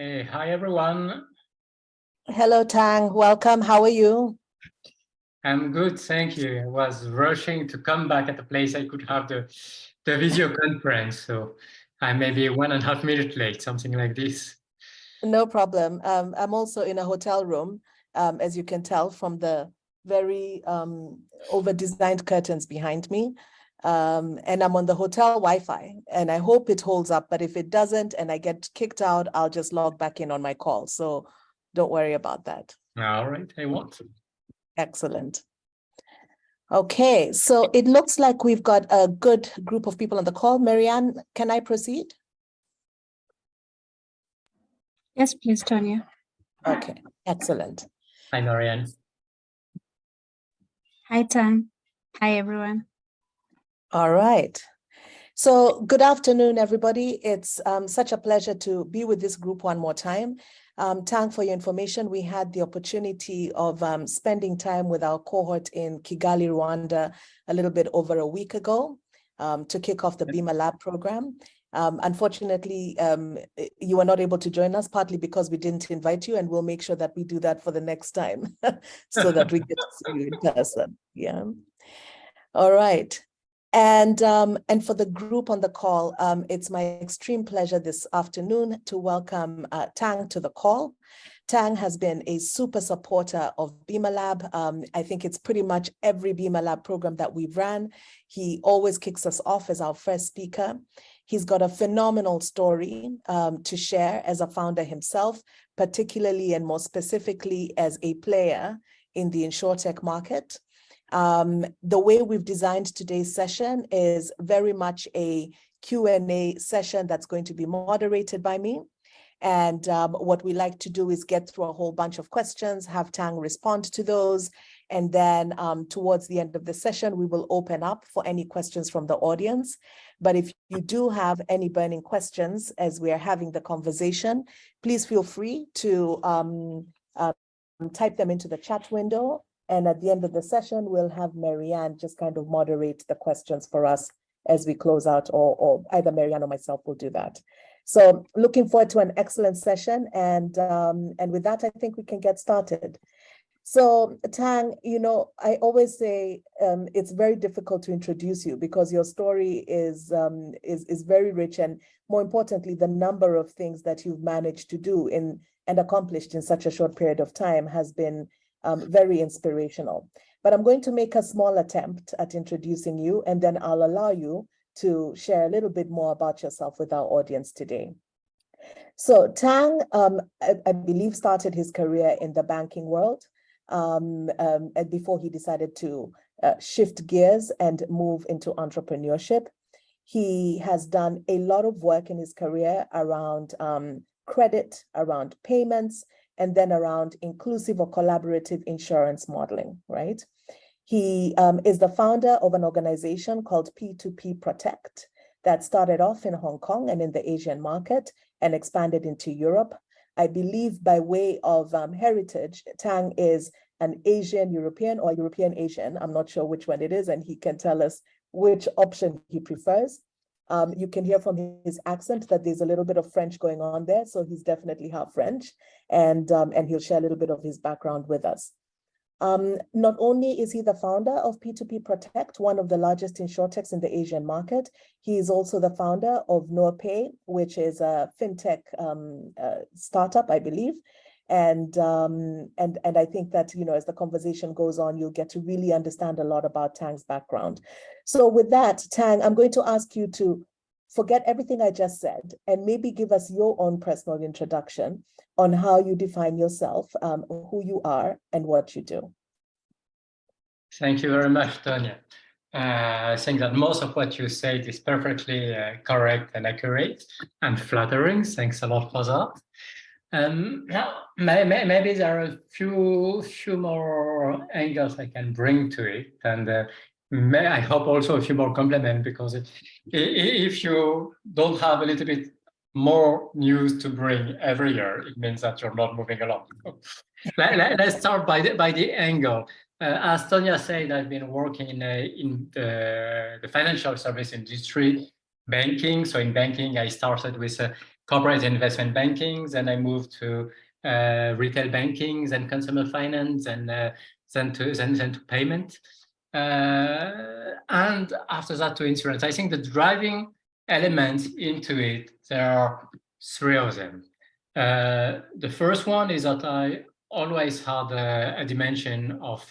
Hey, hi everyone. Hello, Tang. Welcome. How are you? I'm good, thank you. I was rushing to come back at the place I could have the video conference, so I may be 1.5 minutes late, something like this. No problem. I'm also in a hotel room, as you can tell from the very over-designed curtains behind me. And I'm on the hotel Wi-Fi, and I hope it holds up. But if it doesn't and I get kicked out, I'll just log back in on my call. So don't worry about that. All right, I won't. Excellent. Okay, so it looks like we've got a good group of people on the call. Marianne, can I proceed? Yes, please, Tonya. Okay, excellent. Hi, Marianne. Hi, Tang. Hi, everyone. All right. So good afternoon, everybody. It's such a pleasure to be with this group one more time. Tang, for your information, we had the opportunity of spending time with our cohort in Kigali, Rwanda, a little bit over a week ago to kick off the BimaLab program. Unfortunately, you were not able to join us, partly because we didn't invite you, and we'll make sure that we do that for the next time so that we get to see you in person. Yeah. All right. And for the group on the call, it's my extreme pleasure this afternoon to welcome Tang to the call. Tang has been a super supporter of BimaLab. I think it's pretty much every BimaLab program that we've ran. He always kicks us off as our first speaker. He's got a phenomenal story to share as a founder himself, particularly and more specifically as a player in the insurtech market. The way we've designed today's session is very much a Q&A session that's going to be moderated by me. And what we like to do is get through a whole bunch of questions, have Tang respond to those. And then towards the end of the session, we will open up for any questions from the audience. But if you do have any burning questions as we are having the conversation, please feel free to type them into the chat window. And at the end of the session, we'll have Marianne just kind of moderate the questions for us as we close out, or either Marianne or myself will do that. So looking forward to an excellent session. And with that, I think we can get started. So Tang, you know, I always say it's very difficult to introduce you because your story is very rich, and more importantly, the number of things that you've managed to do and accomplished in such a short period of time has been very inspirational. But I'm going to make a small attempt at introducing you, and then I'll allow you to share a little bit more about yourself with our audience today. So Tang, I believe, started his career in the banking world before he decided to shift gears and move into entrepreneurship. He has done a lot of work in his career around credit, around payments, and then around inclusive or collaborative insurance modeling, right? He is the founder of an organization called P2P Protect that started off in Hong Kong and in the Asian market and expanded into Europe. I believe by way of heritage, Tang is an Asian European or European Asian. I'm not sure which one it is, and he can tell us which option he prefers. You can hear from his accent that there's a little bit of French going on there, so he's definitely half French, and he'll share a little bit of his background with us. Not only is he the founder of P2P Protect, one of the largest insurtechs in the Asian market, he is also the founder of NoorPay, which is a fintech startup, I believe. And I think that, you know, as the conversation goes on, you'll get to really understand a lot about Tang's background. So with that, Tang, I'm going to ask you to forget everything I just said and maybe give us your own personal introduction on how you define yourself, who you are, and what you do. Thank you very much, Tonya. I think that most of what you said is perfectly correct and accurate and flattering. Thanks a lot for that. Now, maybe there are a few more angles I can bring to it, and I hope also a few more compliments, because if you don't have a little bit more news to bring every year, it means that you're not moving along. Let's start by the angle. As Tonya said, I've been working in the financial service industry, banking. So in banking, I started with corporate investment banking. Then I moved to retail banking, then consumer finance, and then to payment. And after that to insurance. I think the driving elements into it, there are three of them. The first one is that I always had a dimension of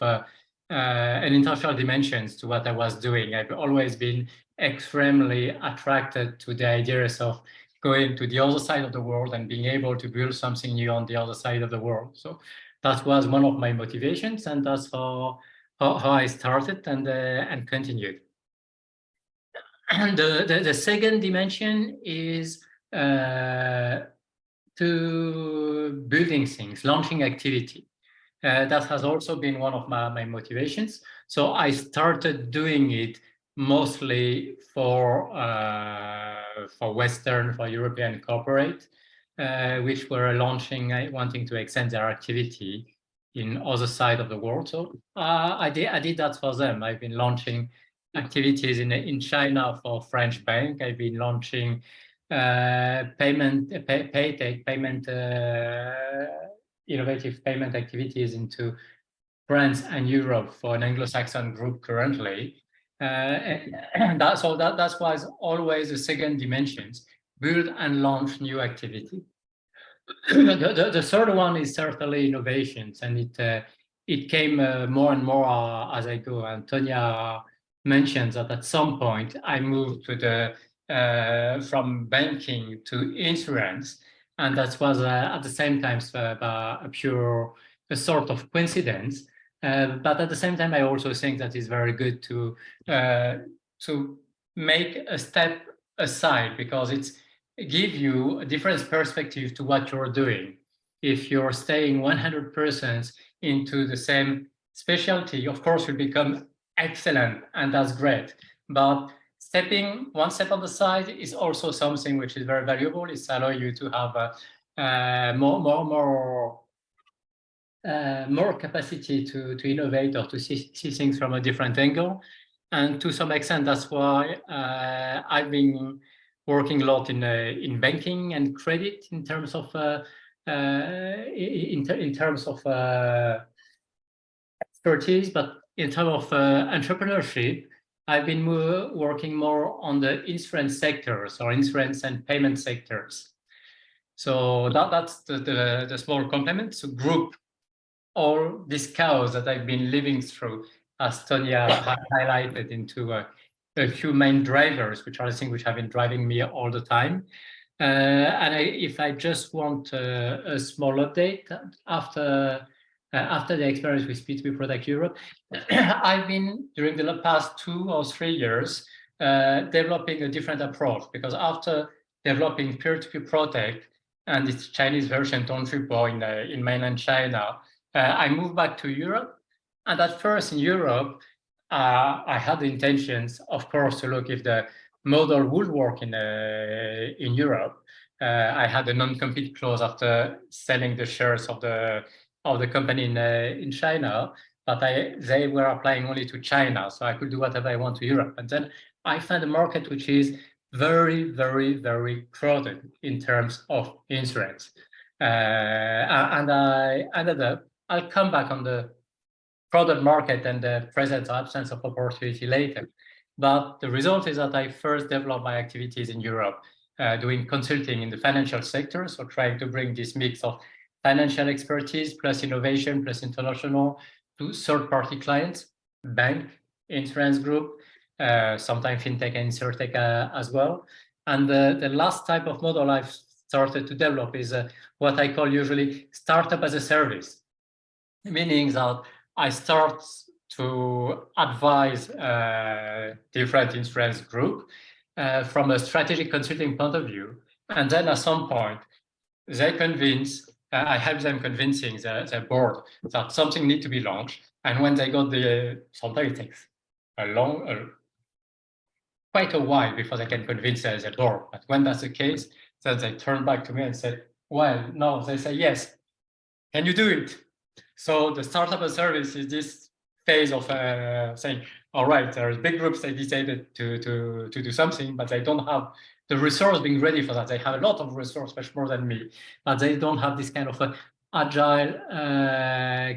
an international dimensions to what I was doing. I've always been extremely attracted to the ideas of going to the other side of the world and being able to build something new on the other side of the world. So that was one of my motivations, and that's how I started and continued. And the second dimension is to building things, launching activity. That has also been one of my motivations. So I started doing it mostly for Western, for European corporate, which were launching, wanting to extend their activity in other side of the world. So I did that for them. I've been launching activities in China for French bank. I've been launching innovative payment activities into France and Europe for an Anglo-Saxon group currently. And that was always the second dimensions, build and launch new activity. The third one is certainly innovations, and it came more and more as I go. And Tonya mentioned that at some point I moved to the from banking to insurance, and that was at the same time a sort of coincidence. But at the same time, I also think that it's very good to make a step aside, because it's give you a different perspective to what you're doing. If you're staying 100% into the same specialty, of course, you become excellent, and that's great. But stepping one step on the side is also something which is very valuable. It's allow you to have more capacity to innovate or to see things from a different angle. And to some extent, that's why I've been working a lot in banking and credit in terms of expertise, but in terms of entrepreneurship, I've been working more on the insurance sectors or insurance and payment sectors. So that's the small complement to group all these chaos that I've been living through, as Tonya highlighted, into a few main drivers, which are the things which have been driving me all the time. And if I just want a small update after the experience with P2P Product Europe, I've been, during the past 2 or 3 years, developing a different approach, because after developing peer-to-peer product and its Chinese version, Tongzhibo, in mainland China, I moved back to Europe. And at first in Europe, I had the intentions, of course, to look if the model would work in Europe. I had a non-compete clause after selling the shares of the company in China, but they were applying only to China, so I could do whatever I want to Europe. And then I found a market which is very, very, very crowded in terms of insurance. And I ended up, I'll come back on the product market and the presence or absence of opportunity later. But the result is that I first developed my activities in Europe, doing consulting in the financial sector, so trying to bring this mix of financial expertise plus innovation plus international to third-party clients, bank, insurance group, sometimes fintech and insurtech as well. And the last type of model I've started to develop is what I call usually startup as a service, meaning that I start to advise different insurance group from a strategic consulting point of view. And then at some point, they convince, I help them convincing the board that something needs to be launched. And when they got sometimes it takes quite a while before they can convince the board. But when that's the case, then they turn back to me and say, well, no, they say, yes, can you do it? So the startup as service is this phase of saying, all right, there are big groups, they decided to do something, but they don't have the resource being ready for that. They have a lot of resource, much more than me, but they don't have this kind of agile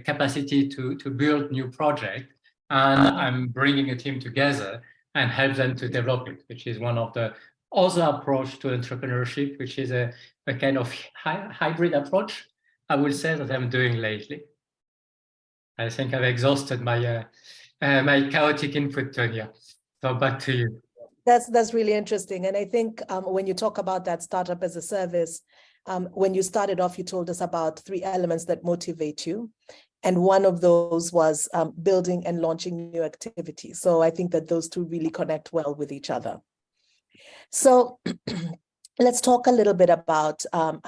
capacity to build new project. And I'm bringing a team together and help them to develop it, which is one of the other approach to entrepreneurship, which is a kind of hybrid approach, I will say, that I'm doing lately. I think I've exhausted my my chaotic input, Tonya. So back to you. That's really interesting. And I think when you talk about that startup as a service, when you started off, you told us about 3 elements that motivate you. And one of those was building and launching new activities. So I think that those two really connect well with each other. So let's talk a little bit about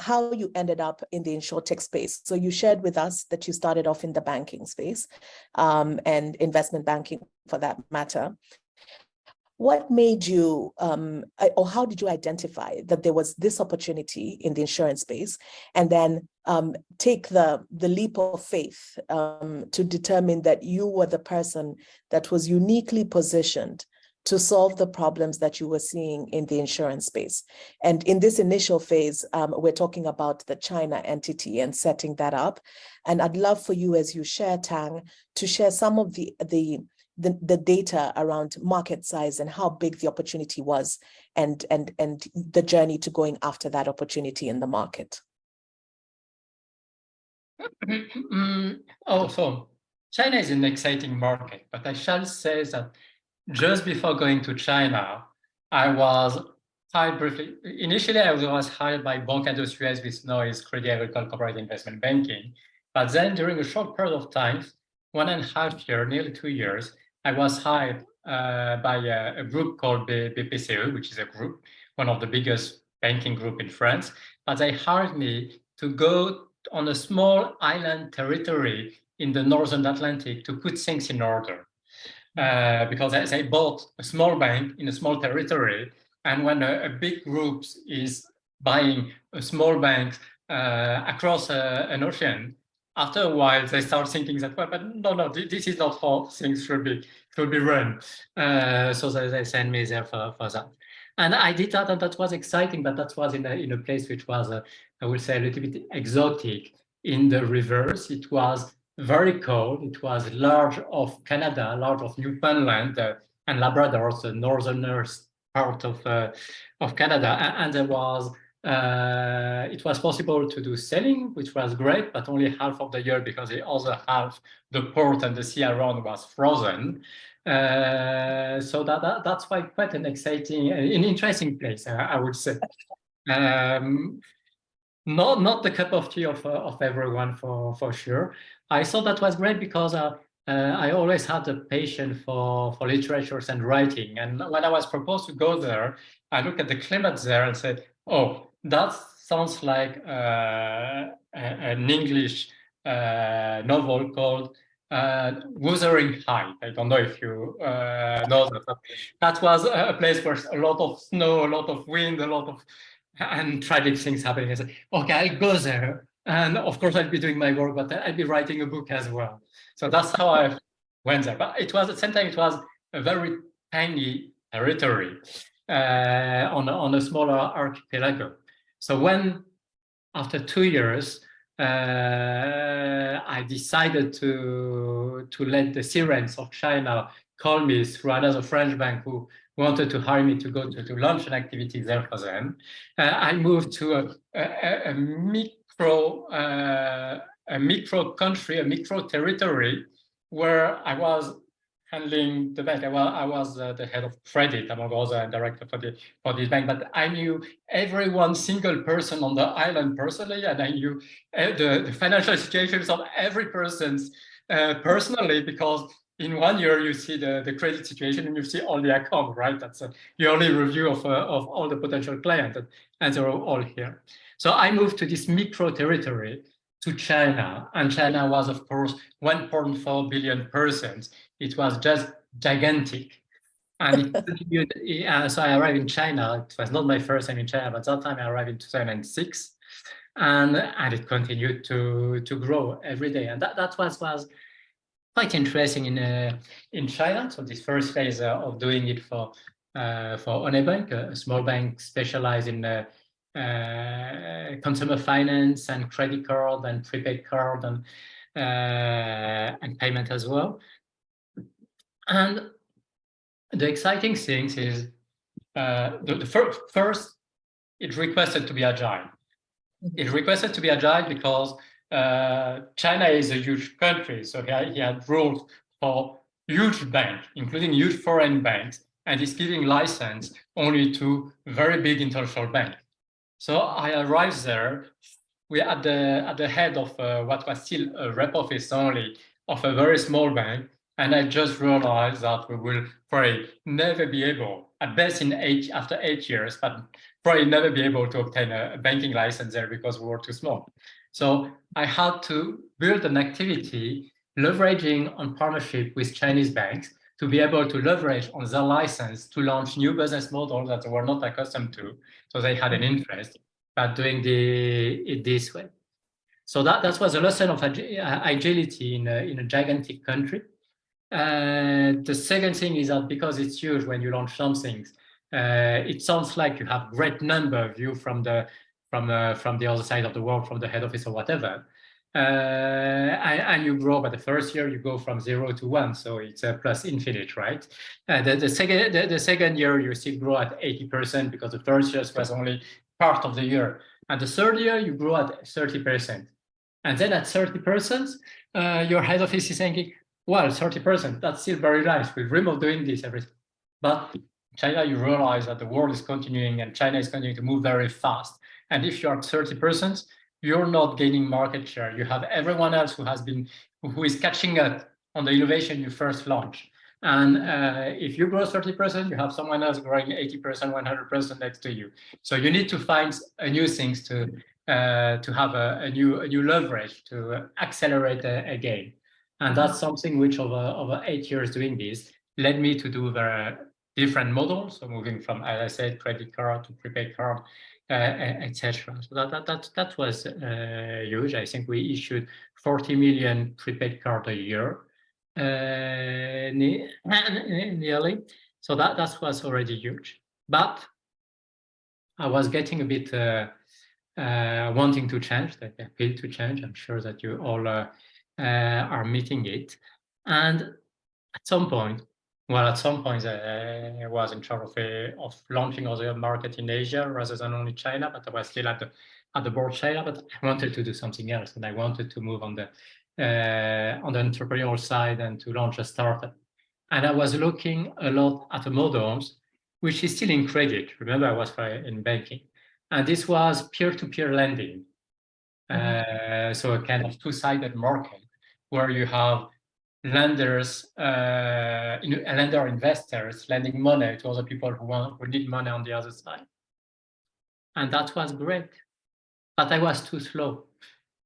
how you ended up in the insurtech space. So you shared with us that you started off in the banking space and investment banking for that matter. What made you, or how did you identify that there was this opportunity in the insurance space, and then take the leap of faith to determine that you were the person that was uniquely positioned to solve the problems that you were seeing in the insurance space? And in this initial phase, we're talking about the China entity and setting that up. And I'd love for you, as you share, Tang, to share some of the data around market size and how big the opportunity was, and the journey to going after that opportunity in the market. So China is an exciting market, but I shall say that just before going to China, I was hired briefly. Initially, I was hired by Banque Industrielle, which now is Crédit Agricole Corporate Investment Banking. But then during a short period of time, 1.5 years, nearly 2 years, I was hired by a group called BPCE, which is a group, one of the biggest banking group in France. But they hired me to go on a small island territory in the Northern Atlantic to put things in order. Because they bought a small bank in a small territory. And when a big group is buying a small bank across an ocean, after a while, they start thinking that, well, but no, this is not how things should be run. So they send me there for that. And I did that, and that was exciting, but that was in a place which was, I would say, a little bit exotic in the rivers. It was very cold. It was large of Canada, large of Newfoundland and Labrador, the northernmost part of Canada. And there was, it was possible to do sailing, which was great, but only half of the year because the other half, the port and the sea around was frozen. So that's why quite an exciting, an interesting place, I would say. Not the cup of tea of everyone for sure. I thought that was great because I always had a passion for literatures and writing. And when I was proposed to go there, I looked at the climate there and said, oh, that sounds like an English novel called Wuthering Heights. I don't know if you know that. That was a place where a lot of snow, a lot of wind, a lot of and tragic things happening. I said, okay, I'll go there. And of course, I'll be doing my work, but I'll be writing a book as well. So that's how I went there. But it was, at the same time, it was a very tiny territory on a smaller archipelago. So when, after 2 years, I decided to let the sirens of China call me through another French bank who wanted to hire me to go to launch an activity there for them. I moved to a micro country, a micro territory, where I was handling the bank. I was the head of credit, among other, and director for this bank. But I knew every one single person on the island personally, and I knew the financial situations of every person's personally, because in 1 year you see the credit situation and you see all the account, right? That's a yearly review of all the potential clients, and they're all here. So I moved to this micro territory, to China, and China was, of course, 1.4 billion persons. It was just gigantic. And it continued, so I arrived in China. It was not my first time in China, but that time I arrived in 2006. And it continued to grow every day. And that was quite interesting in China. So this first phase of doing it for Onebank, a small bank specialized in consumer finance and credit card and prepaid card and payment as well. And the exciting things is the first, it requested to be agile. It requested to be agile because China is a huge country, so he had rules for huge banks, including huge foreign banks, and he's giving license only to very big international banks. So I arrived there. We at the head of what was still a rep office only of a very small bank, and I just realized that we will probably never be able, at best after 8 years, but probably never be able to obtain a banking license there because we were too small. So I had to build an activity leveraging on partnership with Chinese banks to be able to leverage on their license to launch new business models that they were not accustomed to. So they had an interest at doing it this way. So that was a lesson of agility in a gigantic country. The second thing is that because it's huge, when you launch something, it sounds like you have great number view from the other side of the world, from the head office or whatever. And you grow, but the first year you go from 0 to 1, so it's a plus infinite, right? The second year you still grow at 80% because the first year was only part of the year, and the third year you grow at 30%, and then at 30%, your head office is thinking, well, 30%, that's still very nice. We've dreamed of doing this everything, but China, you realize that the world is continuing, and China is continuing to move very fast. And if you're at 30%, you're not gaining market share. You have everyone else who is catching up on the innovation you first launched. And if you grow 30%, you have someone else growing 80%, 100% next to you. So you need to find new things to have a new leverage to accelerate again. And that's something which over 8 years doing this led me to do very different models. So moving from, as I said, credit card to prepaid card, etc. So that was huge. I think we issued 40 million prepaid card a year, nearly. So that was already huge. But I was getting a bit wanting to change, the appeal to change. I'm sure that you all are meeting it. And at some point, I was in charge of launching other market in Asia rather than only China, but I was still at the board China, but I wanted to do something else, and I wanted to move on the entrepreneurial side and to launch a startup. And I was looking a lot at the models, which is still in credit. Remember, I was in banking, and this was peer-to-peer lending. So a kind of two-sided market where you have lenders, lender investors lending money to other people who need money on the other side. And that was great. But I was too slow.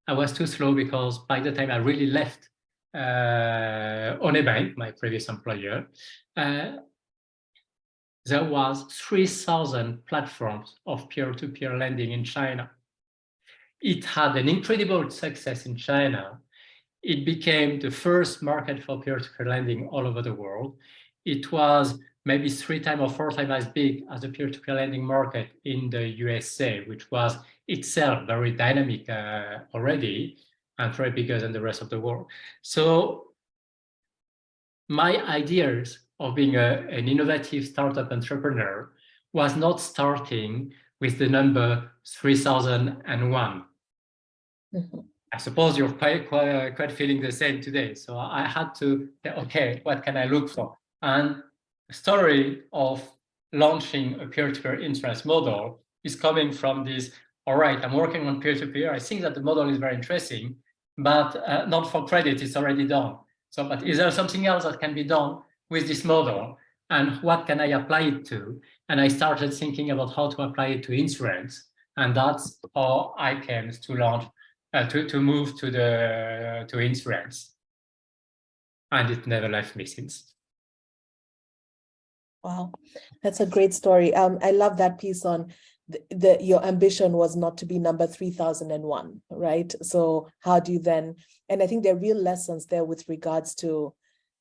I was too slow because by the time I really left Onebank, my previous employer, there was 3,000 platforms of peer-to-peer lending in China. It had an incredible success in China. It became the first market for peer-to-peer lending all over the world. It was maybe 3 times or 4 times as big as the peer-to-peer lending market in the USA, which was itself very dynamic already and very bigger than the rest of the world. So my ideas of being an innovative startup entrepreneur was not starting with the number 3001. I suppose you're quite feeling the same today. So I had to say, okay, what can I look for? And the story of launching a peer-to-peer insurance model is coming from this, all right, I'm working on peer-to-peer. I think that the model is very interesting, but not for credit, it's already done. So, but is there something else that can be done with this model? And what can I apply it to? And I started thinking about how to apply it to insurance. And that's how I came to launch to move to insurance, and it never left me since. Wow, that's a great story. I love that piece on your ambition was not to be number 3001, right? So how do you then, and I think there are real lessons there with regards to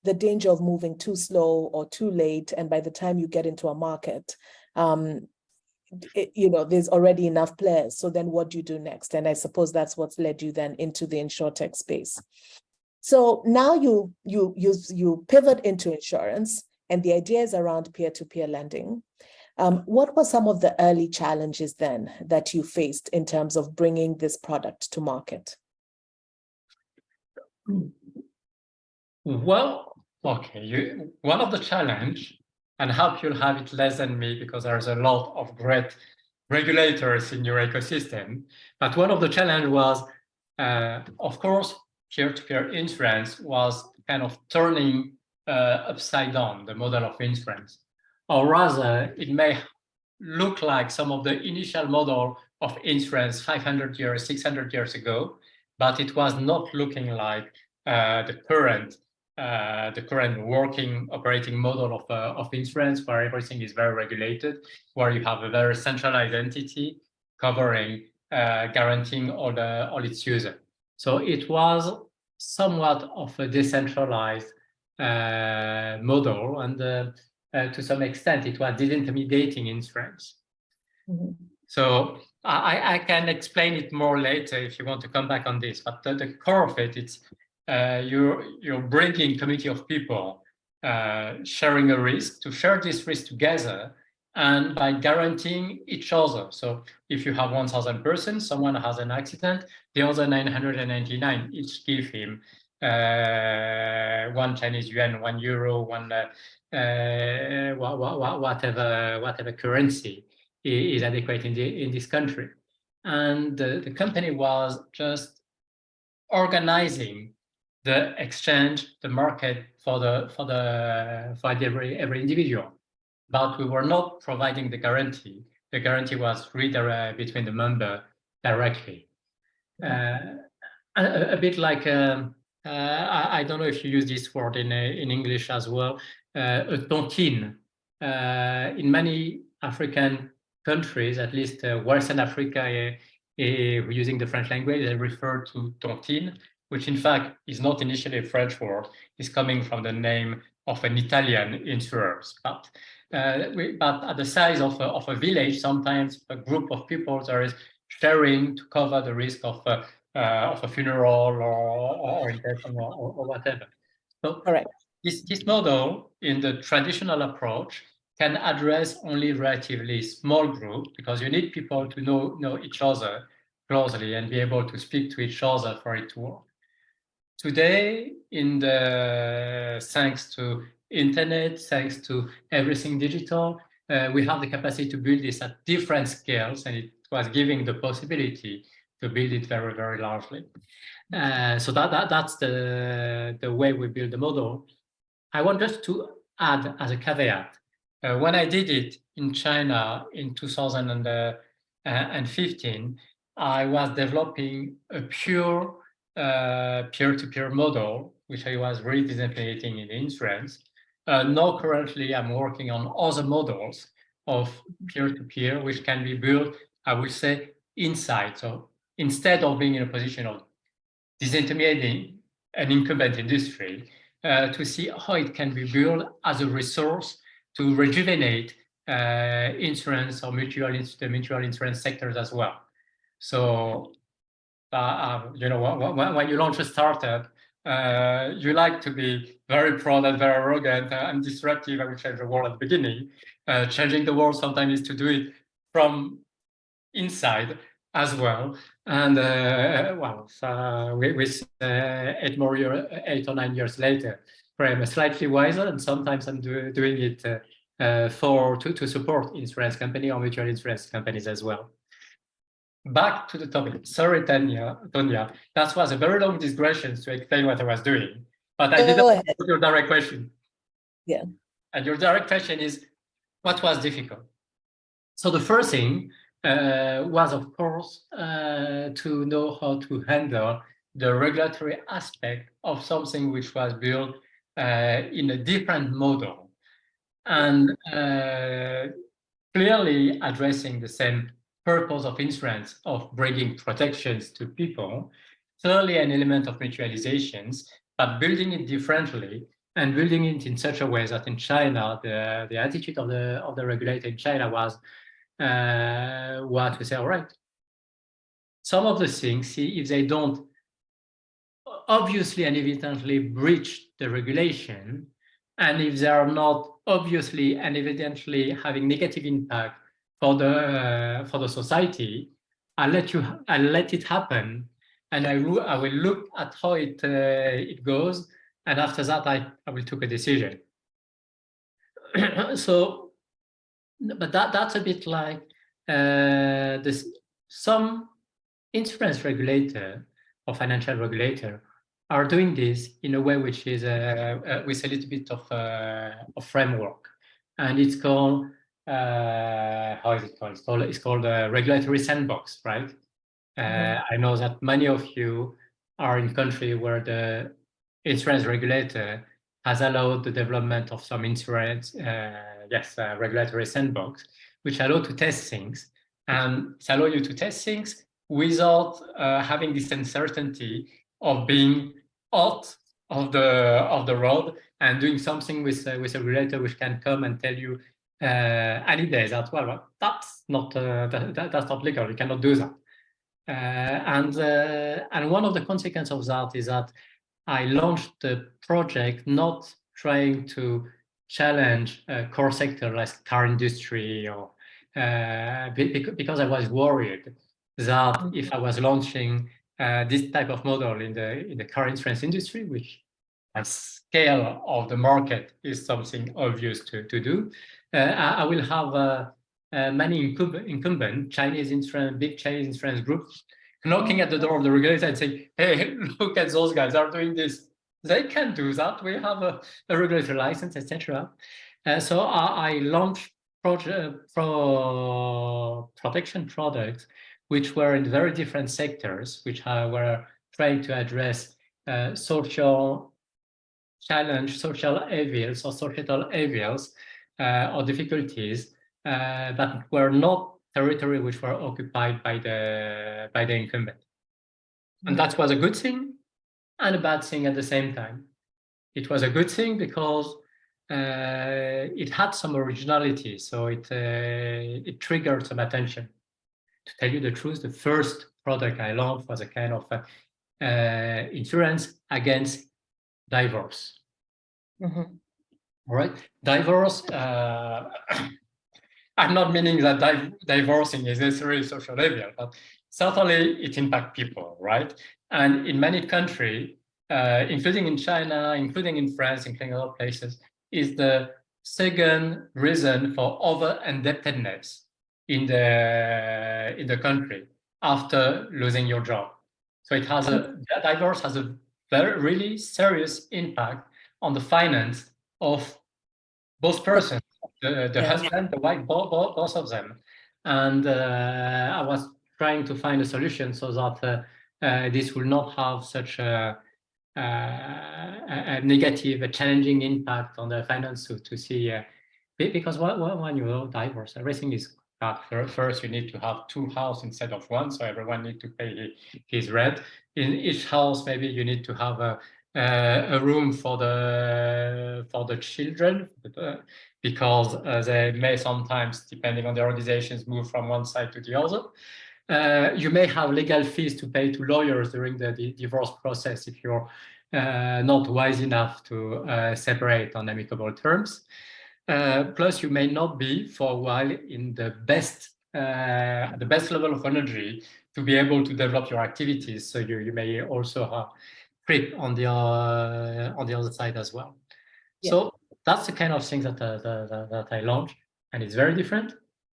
the danger of moving too slow or too late. And by the time you get into a market, there's already enough players. So then what do you do next? And I suppose that's what's led you then into the insurtech space. So now you pivot into insurance, and the idea is around peer-to-peer lending. What were some of the early challenges then that you faced in terms of bringing this product to market? Well, okay, one of the challenge, and I hope you'll have it less than me because there's a lot of great regulators in your ecosystem, but one of the challenge was, of course, peer-to-peer insurance was kind of turning upside down the model of insurance. Or rather, it may look like some of the initial model of insurance 500 years, 600 years ago, but it was not looking like the current working operating model of insurance, where everything is very regulated, where you have a very centralized entity covering, guaranteeing all its users. So it was somewhat of a decentralized model, and to some extent, it was disintermediating insurance. Mm-hmm. So I can explain it more later if you want to come back on this. But the core of it, it's you're bringing a community of people sharing a risk, to share this risk together, and by guaranteeing each other. So if you have 1,000 persons, someone has an accident, the other 999 each give him 1 Chinese yuan, 1 euro, whatever currency is adequate in this country. And the company was just organizing the exchange, the market for every individual, but we were not providing the guarantee. The guarantee was read between the member directly. A bit like I don't know if you use this word in English as well. A tontine. In many African countries, at least Western Africa, using the French language, they refer to tontine, which in fact is not initially a French word. It's coming from the name of an Italian insurer. But at the size of a village, sometimes a group of people there is sharing to cover the risk of a funeral or intention or whatever. So this model in the traditional approach can address only relatively small groups, because you need people to know each other closely and be able to speak to each other for it to work. Today, thanks to internet, thanks to everything digital, we have the capacity to build this at different scales, and it was giving the possibility to build it very, very largely. So that's the way we build the model. I want just to add as a caveat, when I did it in China in 2015, I was developing a pure peer-to-peer model, which I was really disintermediating in insurance. Now currently I'm working on other models of peer-to-peer, which can be built, I would say, inside. So instead of being in a position of disintermediating an incumbent industry, to see how it can be built as a resource to rejuvenate insurance or the mutual insurance sectors as well. So, when you launch a startup, you like to be very proud and very arrogant and disruptive. I will change the world at the beginning. Changing the world sometimes is to do it from inside as well. And with 8 or 9 years later, I'm slightly wiser, and sometimes I'm doing it to support insurance company or mutual insurance companies as well. Back to the topic. Sorry, Tonya, that was a very long digression to explain what I was doing, but I didn't answer your direct question. Yeah. And your direct question is, what was difficult? So the first thing was, of course, to know how to handle the regulatory aspect of something which was built in a different model, and clearly addressing the same purpose of insurance of bringing protections to people, clearly an element of mutualizations, but building it differently and building it in such a way that in China, the attitude of the regulator in China was what we say, all right, some of the things, see if they don't obviously and evidently breach the regulation, and if they are not obviously and evidently having negative impact for the society, I'll let it happen, and I will look at how it goes, and after that I will take a decision. So, but that's a bit like some insurance regulator or financial regulator are doing this in a way which is with a little bit of a framework, and it's called how is it called? It's called a regulatory sandbox, right? I know that many of you are in country where the insurance regulator has allowed the development of some insurance, regulatory sandbox, which allow to test things, and it allow you to test things without having this uncertainty of being out of the road and doing something with a regulator which can come and tell you any day that, well, that's not that's not legal, you cannot do that. And one of the consequences of that is that I launched the project not trying to challenge a core sector like car industry, or because I was worried that if I was launching this type of model in the car insurance industry, which by scale of the market is something obvious to do, I will have many incumbent Chinese insurance, big Chinese insurance groups knocking at the door of the regulator and saying, hey, look at those guys are doing this. They can do that. We have a regulatory license, etc. So I launched protection products which were in very different sectors, which were trying to address social challenge, social evils or societal evils or difficulties that were not territory which were occupied by the incumbent. And that was a good thing and a bad thing at the same time. It was a good thing because it had some originality, so it triggered some attention. To tell you the truth, the first product I launched was a kind of insurance against divorce. All right, divorce. I'm not meaning that divorcing is necessarily social evil, but certainly it impacts people, right? And in many countries, including in China, including in France, including other places, is the second reason for over-indebtedness in the country after losing your job. So it has divorce has a really serious impact on the finance of both persons, the husband, the wife, both of them. And I was trying to find a solution so that this will not have such a negative, a challenging impact on the finance to see, because when you divorce, everything is first you need to have 2 houses instead of 1, so everyone needs to pay his rent. In each house, maybe you need to have a room for the children, because they may sometimes, depending on the organizations, move from one side to the other. You may have legal fees to pay to lawyers during the divorce process if you're not wise enough to separate on amicable terms. Plus, you may not be for a while in the best level of energy to be able to develop your activities. So you may also have creep on the other side as well. Yeah. So that's the kind of thing that I launched, and it's very different.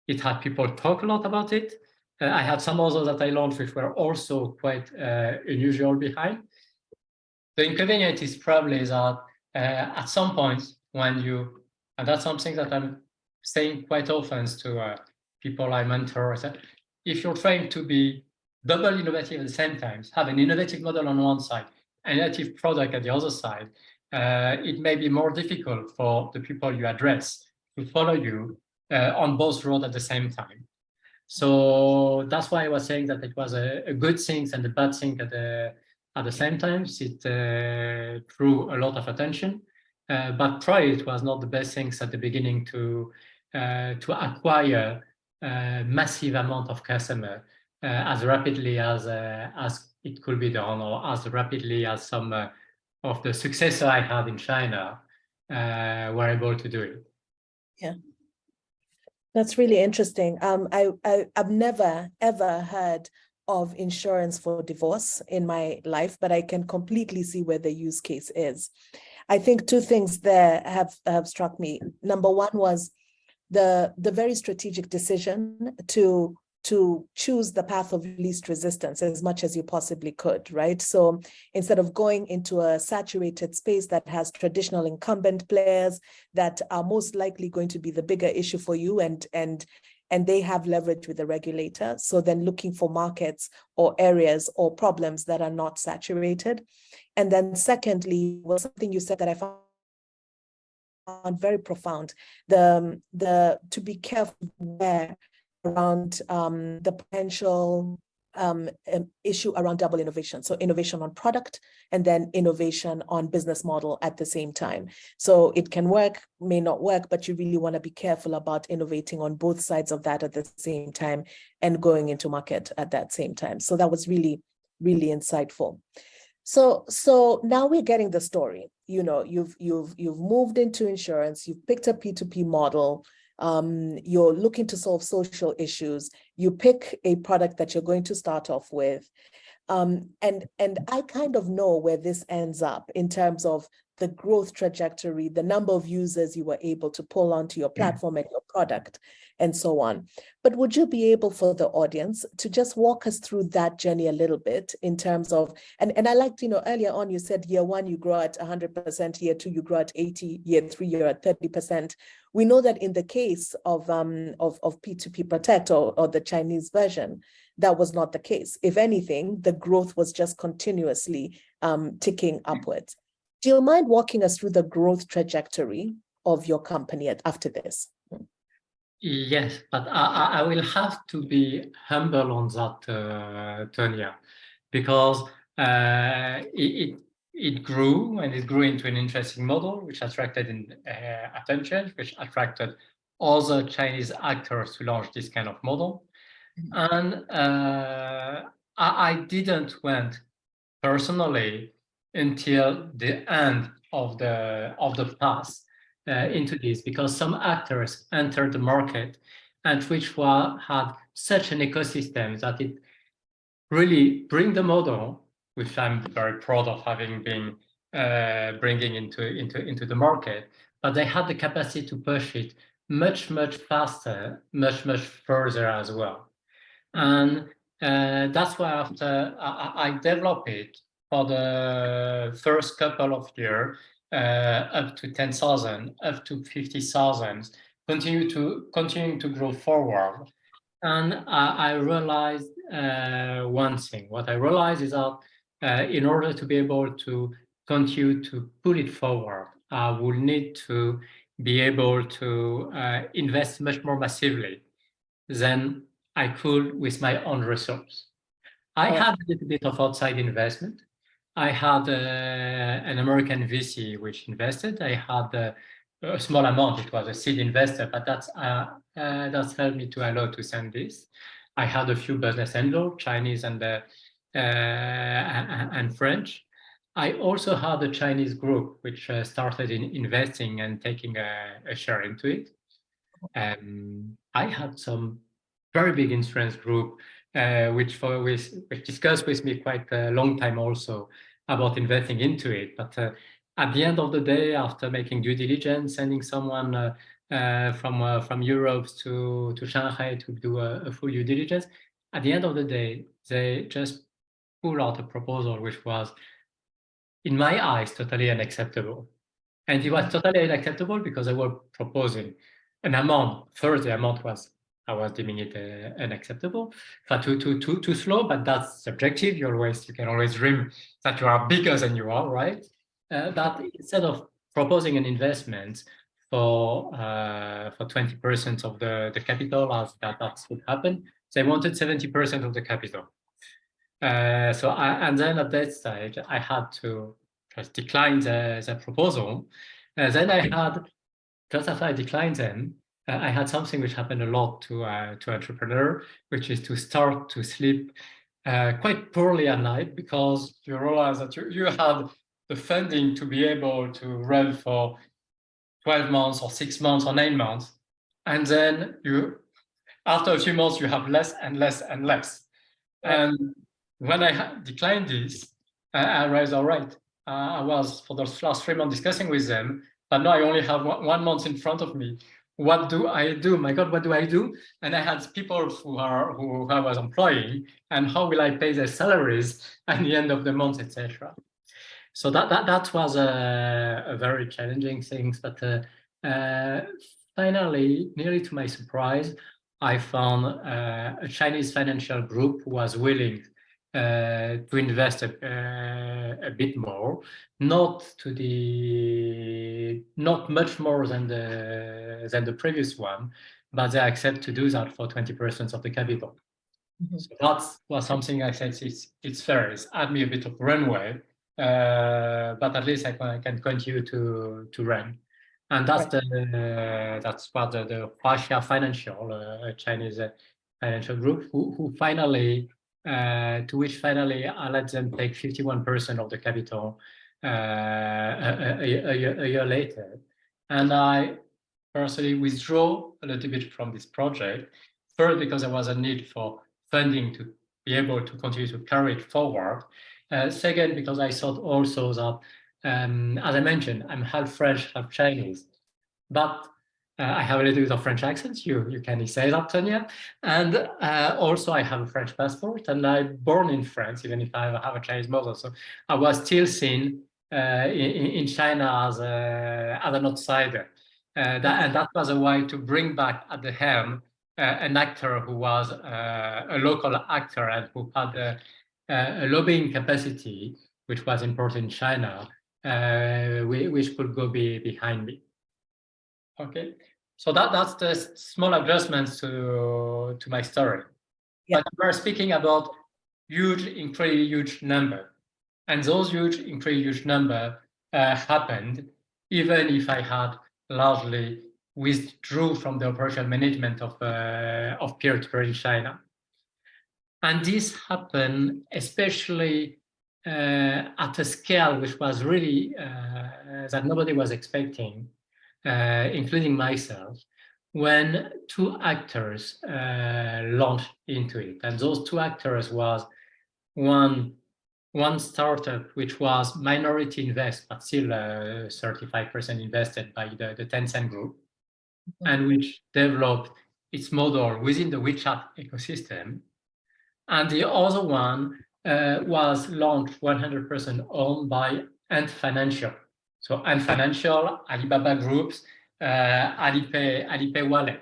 It had people talk a lot about it. I had some others that I launched which were also quite unusual behind. The inconvenience is probably that at some point when you, and that's something that I'm saying quite often to people I mentor, is that if you're trying to be double innovative at the same time, have an innovative model on one side, an innovative product at the other side, it may be more difficult for the people you address to follow you on both roads at the same time. So that's why I was saying that it was a good thing and a bad thing at the same time. It drew a lot of attention, but probably it was not the best things at the beginning to acquire a massive amount of customer as rapidly as it could be done, or as rapidly as some of the successor I had in China were able to do it. Yeah. That's really interesting. I've never, ever heard of insurance for divorce in my life, but I can completely see where the use case is. I think two things there have struck me. Number one was the very strategic decision to choose the path of least resistance as much as you possibly could, right? So instead of going into a saturated space that has traditional incumbent players that are most likely going to be the bigger issue for you, and they have leverage with the regulator. So then looking for markets or areas or problems that are not saturated. And then secondly, was something you said that I found very profound, the to be careful where around the potential issue around double innovation. So innovation on product and then innovation on business model at the same time. So it can work, may not work, but you really want to be careful about innovating on both sides of that at the same time and going into market at that same time. So that was really, really insightful. So now we're getting the story. You know, you've moved into insurance, you've picked a P2P model, you're looking to solve social issues, you pick a product that you're going to start off with. And I kind of know where this ends up in terms of the growth trajectory, the number of users you were able to pull onto your platform and your product, and so on. But would you be able, for the audience, to just walk us through that journey a little bit in terms of, and I liked, earlier on you said year one, you grow at 100%, year two, you grow at 80%, year three, you're at 30%. We know that in the case of P2P Protect or the Chinese version, that was not the case. If anything, the growth was just continuously ticking upwards. Do you mind walking us through the growth trajectory of your company after this? Yes, but I will have to be humble on that, Tonya, because it grew, and it grew into an interesting model, which attracted attention, which attracted other Chinese actors to launch this kind of model. And I didn't went personally until the end of the path into this, because some actors entered the market and which had such an ecosystem that it really bring the model, which I'm very proud of having been bringing into the market, but they had the capacity to push it much faster, much further as well. And that's why after I developed it for the first couple of years, up to 10,000, up to 50,000, continuing to grow forward. And I realized one thing. What I realized is that in order to be able to continue to put it forward, I will need to be able to invest much more massively than I could with my own resource. I had a little bit of outside investment. I had an American VC which invested. I had a small amount. It was a seed investor, but that's helped me to allow to send this. I had a few business angels, Chinese and French. I also had a Chinese group which started investing and taking a share into it. I had some very big insurance group which discussed with me quite a long time also about investing into it. But at the end of the day, after making due diligence, sending someone from Europe to Shanghai to do a full due diligence, at the end of the day, they just pulled out a proposal which was, in my eyes, totally unacceptable. And it was totally unacceptable because they were proposing an amount. First, the amount I was deeming it unacceptable, too slow, but that's subjective. You can always dream that you are bigger than you are, right? That instead of proposing an investment for 20% of the capital, as that would happen, they wanted 70% of the capital. And then at that stage, I had to just decline the proposal. Then I had, just after I declined them, I had something which happened a lot to entrepreneur, which is to start to sleep quite poorly at night, because you realize that you had the funding to be able to run for 12 months or 6 months or 9 months. And then after a few months, you have less and less and less. Right. And when I declined this, I realized, all right, I was for the last 3 months discussing with them, but now I only have 1 month in front of me. What do I do? My God, what do I do? And I had people who I was employing, and how will I pay their salaries at the end of the month, etc. So that was a very challenging thing. But finally, nearly to my surprise, I found a Chinese financial group who was willing to invest a bit more, not much more than the previous one, but they accept to do that for 20% of the capital. So that was something I said it's fair. It's add me a bit of runway, but at least I can continue to run. And that's Right. that's what the Huaxia Financial, Chinese financial group, who finally, to which finally I let them take 51% of the capital a year later. And I personally withdraw a little bit from this project, first because there was a need for funding to be able to continue to carry it forward. Second, because I thought also that, as I mentioned, I'm half French, half Chinese, but I have a little bit of French accent. You can say that, Tonya. And also I have a French passport, and I'm born in France, even if I have a Chinese mother. So I was still seen in China as an outsider. And that was a way to bring back at the helm an actor who was a local actor and who had a lobbying capacity, which was important in China, which could go behind me. Okay, so that's the small adjustments to my story. Yeah. But we're speaking about incredibly huge number, and those incredibly huge number happened even if I had largely withdrew from the operational management of peer-to-peer in China. And this happened especially at a scale which was really that nobody was expecting, including myself, when two actors launched into it. And those two actors was one startup which was minority invest, but still 35% invested by the Tencent group, and which developed its model within the WeChat ecosystem. And the other one was launched 100% owned by Ant Financial. So Ant Financial, Alibaba Groups, Alipay Wallet.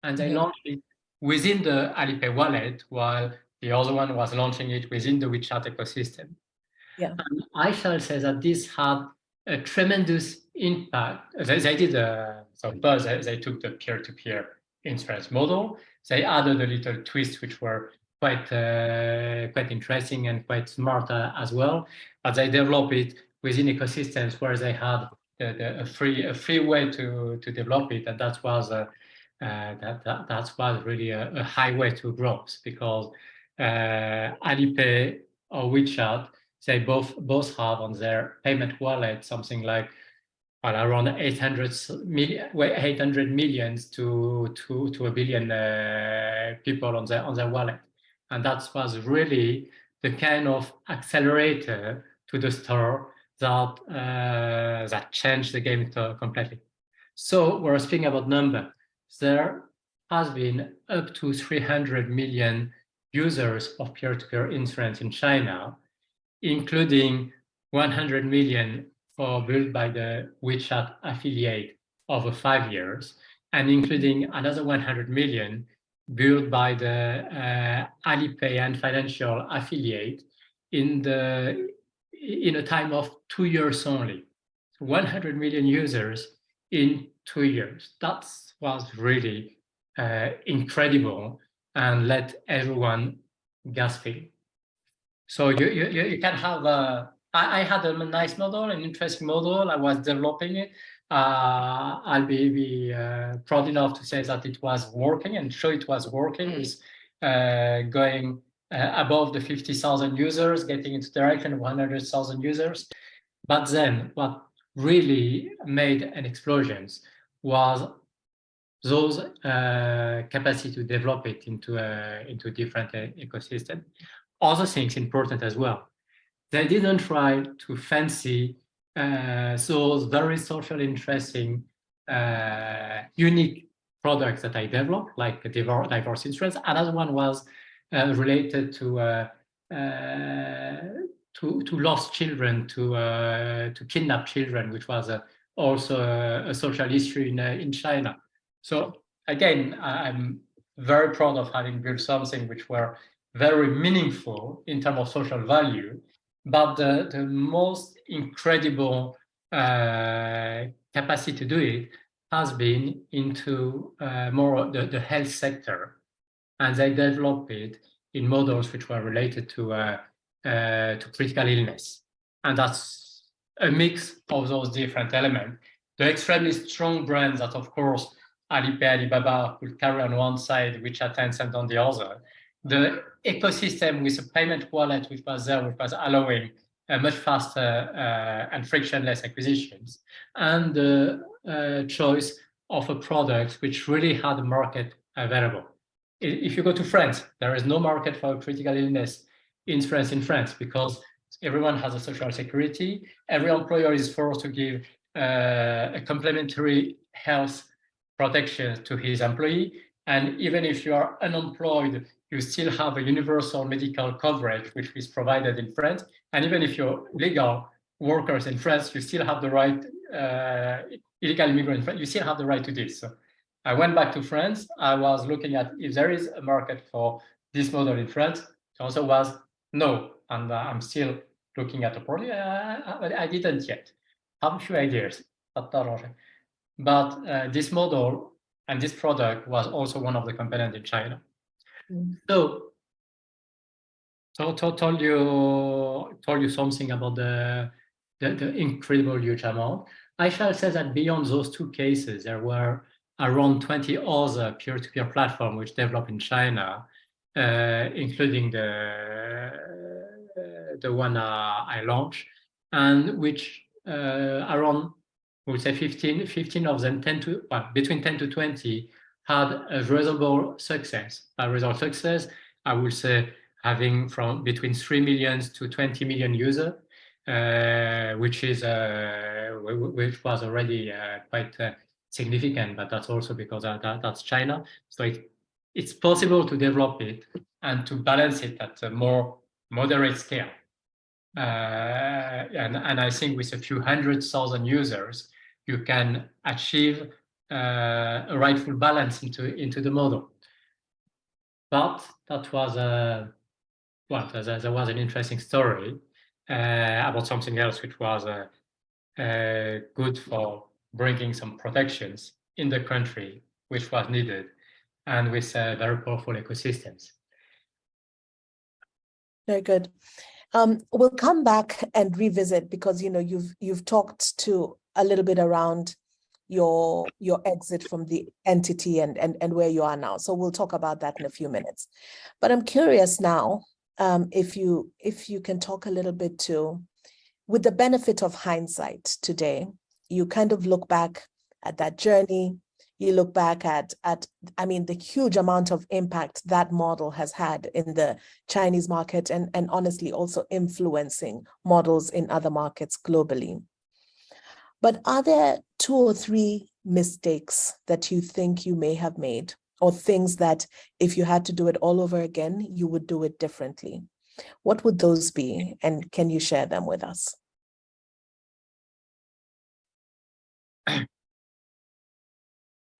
And they launched it within the Alipay Wallet, while the other one was launching it within the WeChat ecosystem. Yeah. And I shall say that this had a tremendous impact. They did first they took the peer-to-peer insurance model. They added a little twist, which were quite interesting and quite smart as well. But they developed it within ecosystems where they had a free way to develop it, and that was really a highway to growth, because Alipay or WeChat, they both have on their payment wallet something like around 800 million to a billion people on their wallet, and that was really the kind of accelerator to the store that changed the game completely. So we're speaking about number. There has been up to 300 million users of peer-to-peer insurance in China, including 100 million built by the WeChat affiliate over 5 years, and including another 100 million built by the Alipay and Financial affiliate in a time of 2 years only. 100 million users in 2 years. That was really incredible. and let everyone gasping. So you can have I had a nice model, an interesting model. I was developing it. I'll be proud enough to say that it was working and show it was working. With going above the 50,000 users, getting into the direction of 100,000 users. But then what really made an explosion was those capacity to develop it into different ecosystem. Other things important as well. They didn't try to fancy those very socially interesting, unique products that I developed, like divorce insurance. Another one was related to lost children, to kidnapped children, which was also a social issue in China. So again, I'm very proud of having built something which were very meaningful in terms of social value, but the most incredible capacity to do it has been into more the health sector, and they developed it in models which were related to critical illness, and that's a mix of those different elements. The extremely strong brands that, of course, Alipay, Alibaba could carry on one side, which are Tencent on the other. The ecosystem with a payment wallet which was there, which was allowing much faster and frictionless acquisitions, and the choice of a product which really had a market available. If you go to France, there is no market for critical illness insurance in France because everyone has a social security. Every employer is forced to give a complementary health protection to his employee. And even if you are unemployed, you still have a universal medical coverage, which is provided in France. And even if you're legal workers in France, you still have the right, illegal immigrant in France, you still have the right to this. So I went back to France. I was looking at if there is a market for this model in France. The answer was no. And I'm still looking at the project. I didn't yet. I have a few ideas, but this model and this product was also one of the components in China. So told you something about the incredible huge amount. I shall say that beyond those two cases, there were around 20 other peer-to-peer platforms which developed in China, including the one I launched, and which around, we would say 15 of them, between 10 to 20, had a reasonable success. By reasonable success, I would say having from between 3 million to 20 million users, which was already quite significant, but that's also because that's China. So it's possible to develop it and to balance it at a more moderate scale. And I think with a few 100,000 users, you can achieve a rightful balance into the model. But that was there was an interesting story about something else which was good for bringing some protections in the country, which was needed, and with very powerful ecosystems. Very good. We'll come back and revisit because you've talked to a little bit around your exit from the entity and where you are now. So we'll talk about that in a few minutes. But I'm curious now, if you can talk a little bit to, with the benefit of hindsight today, you kind of look back at that journey. You look back at the huge amount of impact that model has had in the Chinese market and honestly also influencing models in other markets globally. But are there 2 or 3 mistakes that you think you may have made, or things that if you had to do it all over again, you would do it differently? What would those be? And can you share them with us?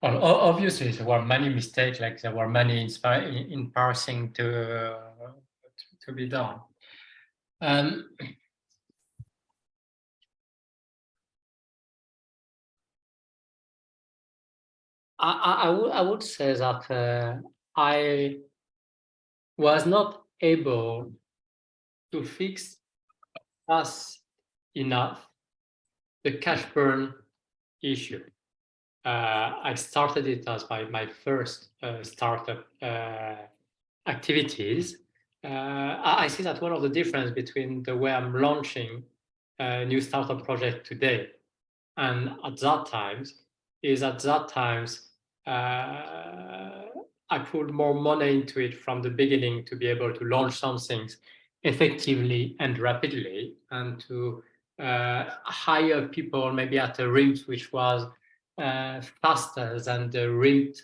Well, obviously, there were many mistakes, like there were many in parsing to be done. I would say that was not able to fix fast enough the cash burn issue. I started it as my first startup activities. I see that one of the difference between the way I'm launching a new startup project today and at that times is at that times I put more money into it from the beginning to be able to launch some things effectively and rapidly, and to hire people maybe at a rate which was faster than the rate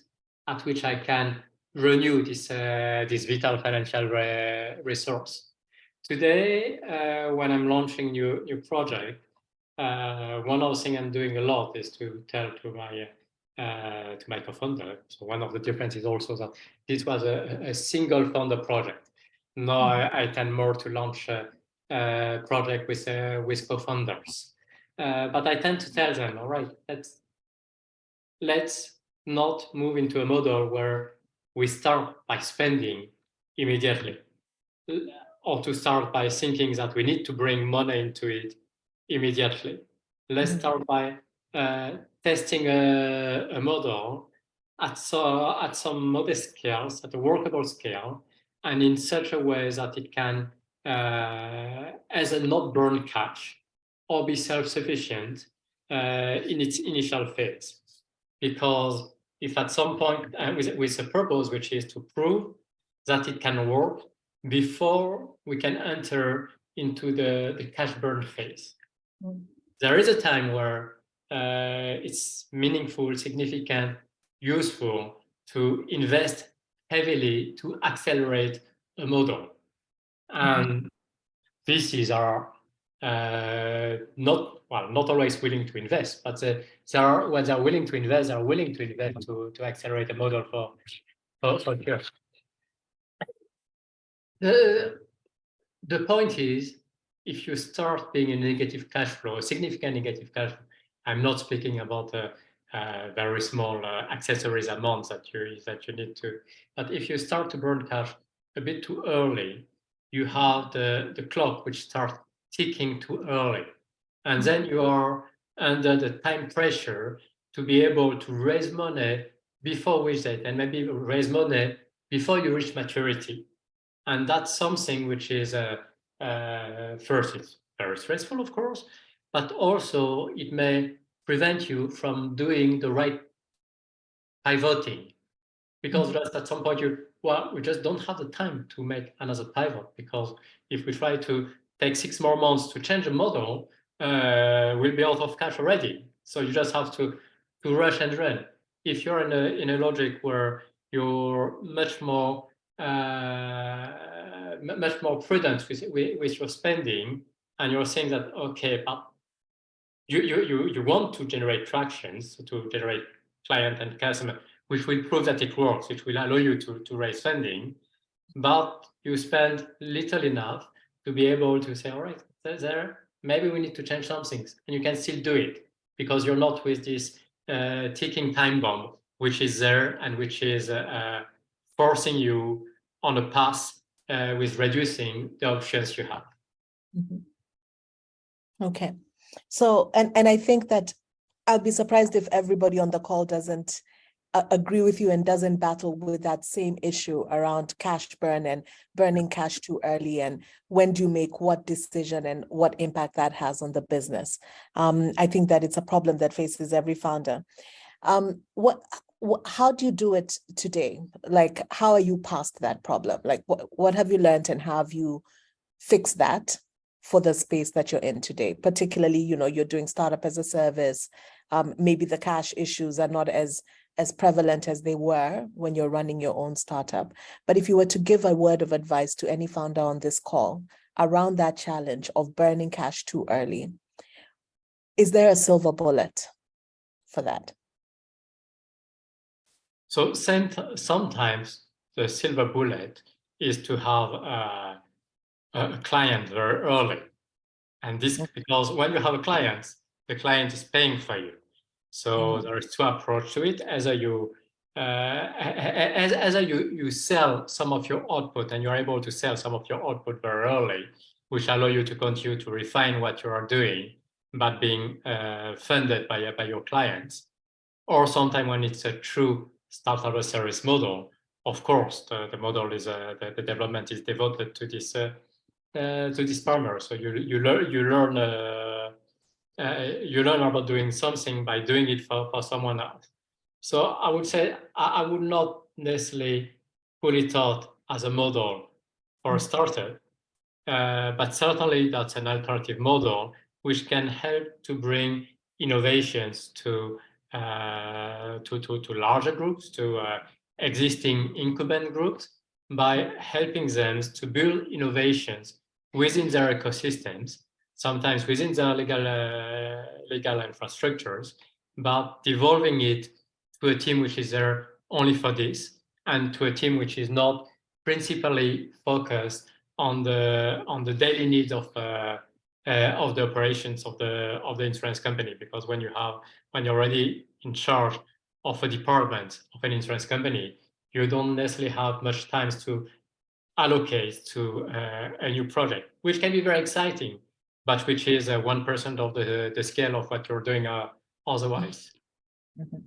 at which I can renew this vital financial resource. Today, when I'm launching new project, one of the things I'm doing a lot is to tell to my co-founder. So one of the differences also that this was a single founder project. Now I tend more to launch a project with co-founders. But I tend to tell them, all right, let's not move into a model where we start by spending immediately, or to start by thinking that we need to bring money into it immediately. Let's start by testing a model at some modest scales, at a workable scale, and in such a way that it can either not burn cash or be self-sufficient in its initial phase. Because if at some point, with a purpose which is to prove that it can work before we can enter into the cash burn phase. There is a time where it's meaningful, significant, useful to invest heavily to accelerate a model. And VCs are not always willing to invest, but when they're willing to invest, they're willing to invest to accelerate a model for sure. The point is, if you start being a negative cash flow, a significant negative cash flow, I'm not speaking about a very small accessories amounts that you need to, but if you start to burn cash a bit too early, you have the clock which starts ticking too early. And then you are under the time pressure to be able to raise money before which date, and maybe raise money before you reach maturity. And that's something which is, first, it's very stressful, of course, but also it may prevent you from doing the right pivoting. Because just at some point, we just don't have the time to make another pivot, because if we try to take 6 more months to change a model, we'll be out of cash already. So you just have to rush and run. If you're in a logic where you're much more prudent with your spending, and you're saying that, okay, but you want to generate tractions, to generate client and customer, which will prove that it works, which will allow you to raise funding, but you spend little enough to be able to say, all right, maybe we need to change some things, and you can still do it because you're not with this ticking time bomb, which is there and which is forcing you on a path with reducing the options you have. Okay. So, and I think that I'll be surprised if everybody on the call doesn't agree with you and doesn't battle with that same issue around cash burn and burning cash too early, and when do you make what decision and what impact that has on the business. I think that it's a problem that faces every founder. How do you do it today? Like, how are you past that problem? Like, what have you learned, and how have you fixed that for the space that you're in today? Particularly, you're doing startup as a service. Maybe the cash issues are not as prevalent as they were when you're running your own startup. But if you were to give a word of advice to any founder on this call around that challenge of burning cash too early, is there a silver bullet for that? So sometimes the silver bullet is to have a client very early. And this, because when you have a client, the client is paying for you. So there is two approaches to it. Either you as you sell some of your output and you're able to sell some of your output very early, which allow you to continue to refine what you are doing, but being funded by your clients. Or sometimes when it's a true startup as a service model, of course, the model is the development is devoted to this farmer. So you learn about doing something by doing it for someone else. So I would say I would not necessarily put it out as a model for a startup, but certainly that's an alternative model which can help to bring innovations to larger groups, to existing incumbent groups, by helping them to build innovations within their ecosystems, sometimes within their legal infrastructures, but devolving it to a team which is there only for this, and to a team which is not principally focused on the daily needs of the operations of the insurance company. Because when you're already in charge of a department of an insurance company, you don't necessarily have much time to allocate to a new project, which can be very exciting, but which is 1% of the scale of what you're doing otherwise. Mm-hmm.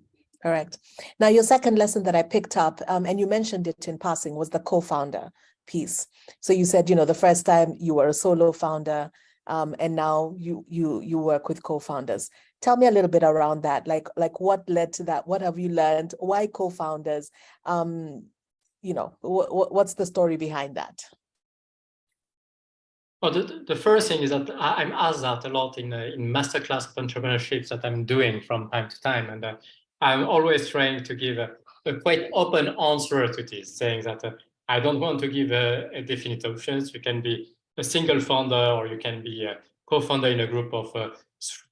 Correct. Now, your second lesson that I picked up, and you mentioned it in passing, was the co-founder piece. So you said, the first time you were a solo founder, and now you work with co-founders. Tell me a little bit around that. Like what led to that? What have you learned? Why co-founders? What's the story behind that? Well, the first thing is that I'm asked that a lot in masterclass of entrepreneurship that I'm doing from time to time, and I'm always trying to give a quite open answer to this, saying that I don't want to give a definite options. You can be a single founder, or you can be a co-founder in a group of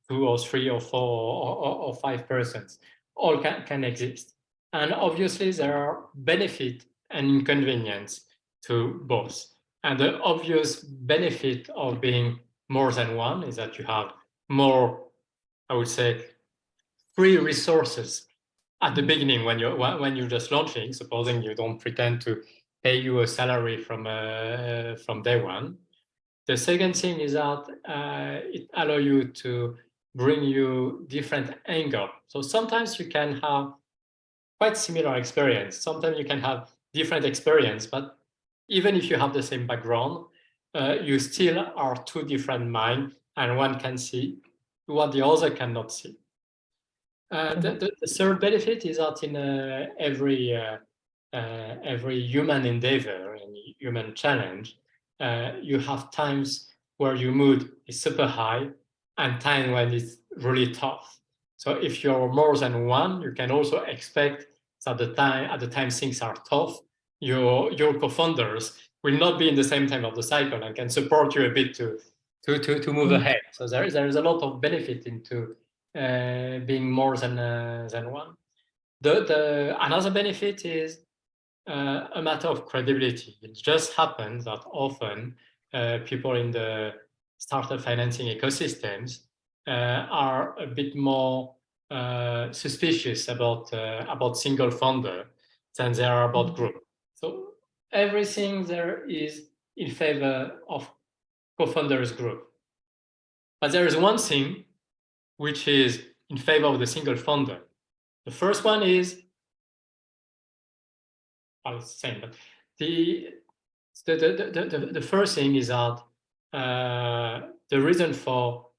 2 or 3 or 4 or 5 persons. All can exist, and obviously there are benefit and inconvenience to both. And the obvious benefit of being more than one is that you have more, I would say, free resources at the beginning when you're just launching, supposing you don't pretend to pay you a salary from day one. The second thing is that it allows you to bring you different angle. So sometimes you can have quite similar experience. Sometimes you can have different experience, but even if you have the same background, you still are 2 different minds, and one can see what the other cannot see. The third benefit is that in every human endeavor and human challenge, you have times where your mood is super high and time when it's really tough. So if you're more than one, you can also expect that at the time things are tough, your co-founders will not be in the same time of the cycle and can support you a bit to move ahead. So there is a lot of benefit into being more than one. Another benefit is a matter of credibility. It just happens that often people in the startup financing ecosystems are a bit more suspicious about single founder than they are about group. So everything there is in favor of co-founders group. But there is one thing which is in favor of the single founder. The first one is, I was saying, but the first thing is that the reason for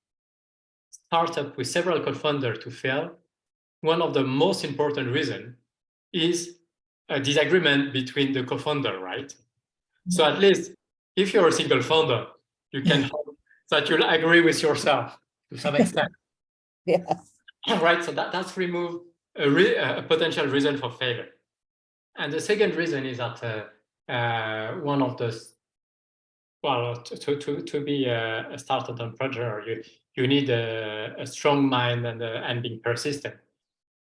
startup with several co-founders to fail, one of the most important reason is a disagreement between the co-founder, right? So at least if you're a single founder, you can hope that you'll agree with yourself to some extent. Yeah. Right. So that's remove a potential reason for failure. And the second reason is that one of the to be a startup entrepreneur, you need a strong mind and being persistent.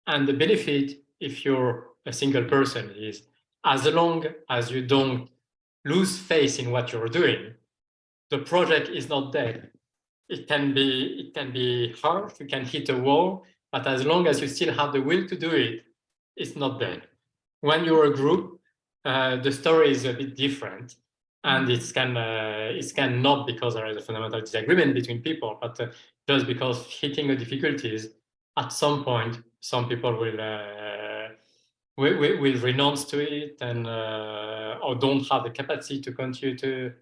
And the benefit if you're a single person is, as long as you don't lose faith in what you're doing, the project is not dead. It can be hard, you can hit a wall, but as long as you still have the will to do it, it's not dead. when you're a group, the story is a bit different, and it can not because there is a fundamental disagreement between people, but just because hitting the difficulties, at some point, some people will renounce to it and or don't have the capacity to continue to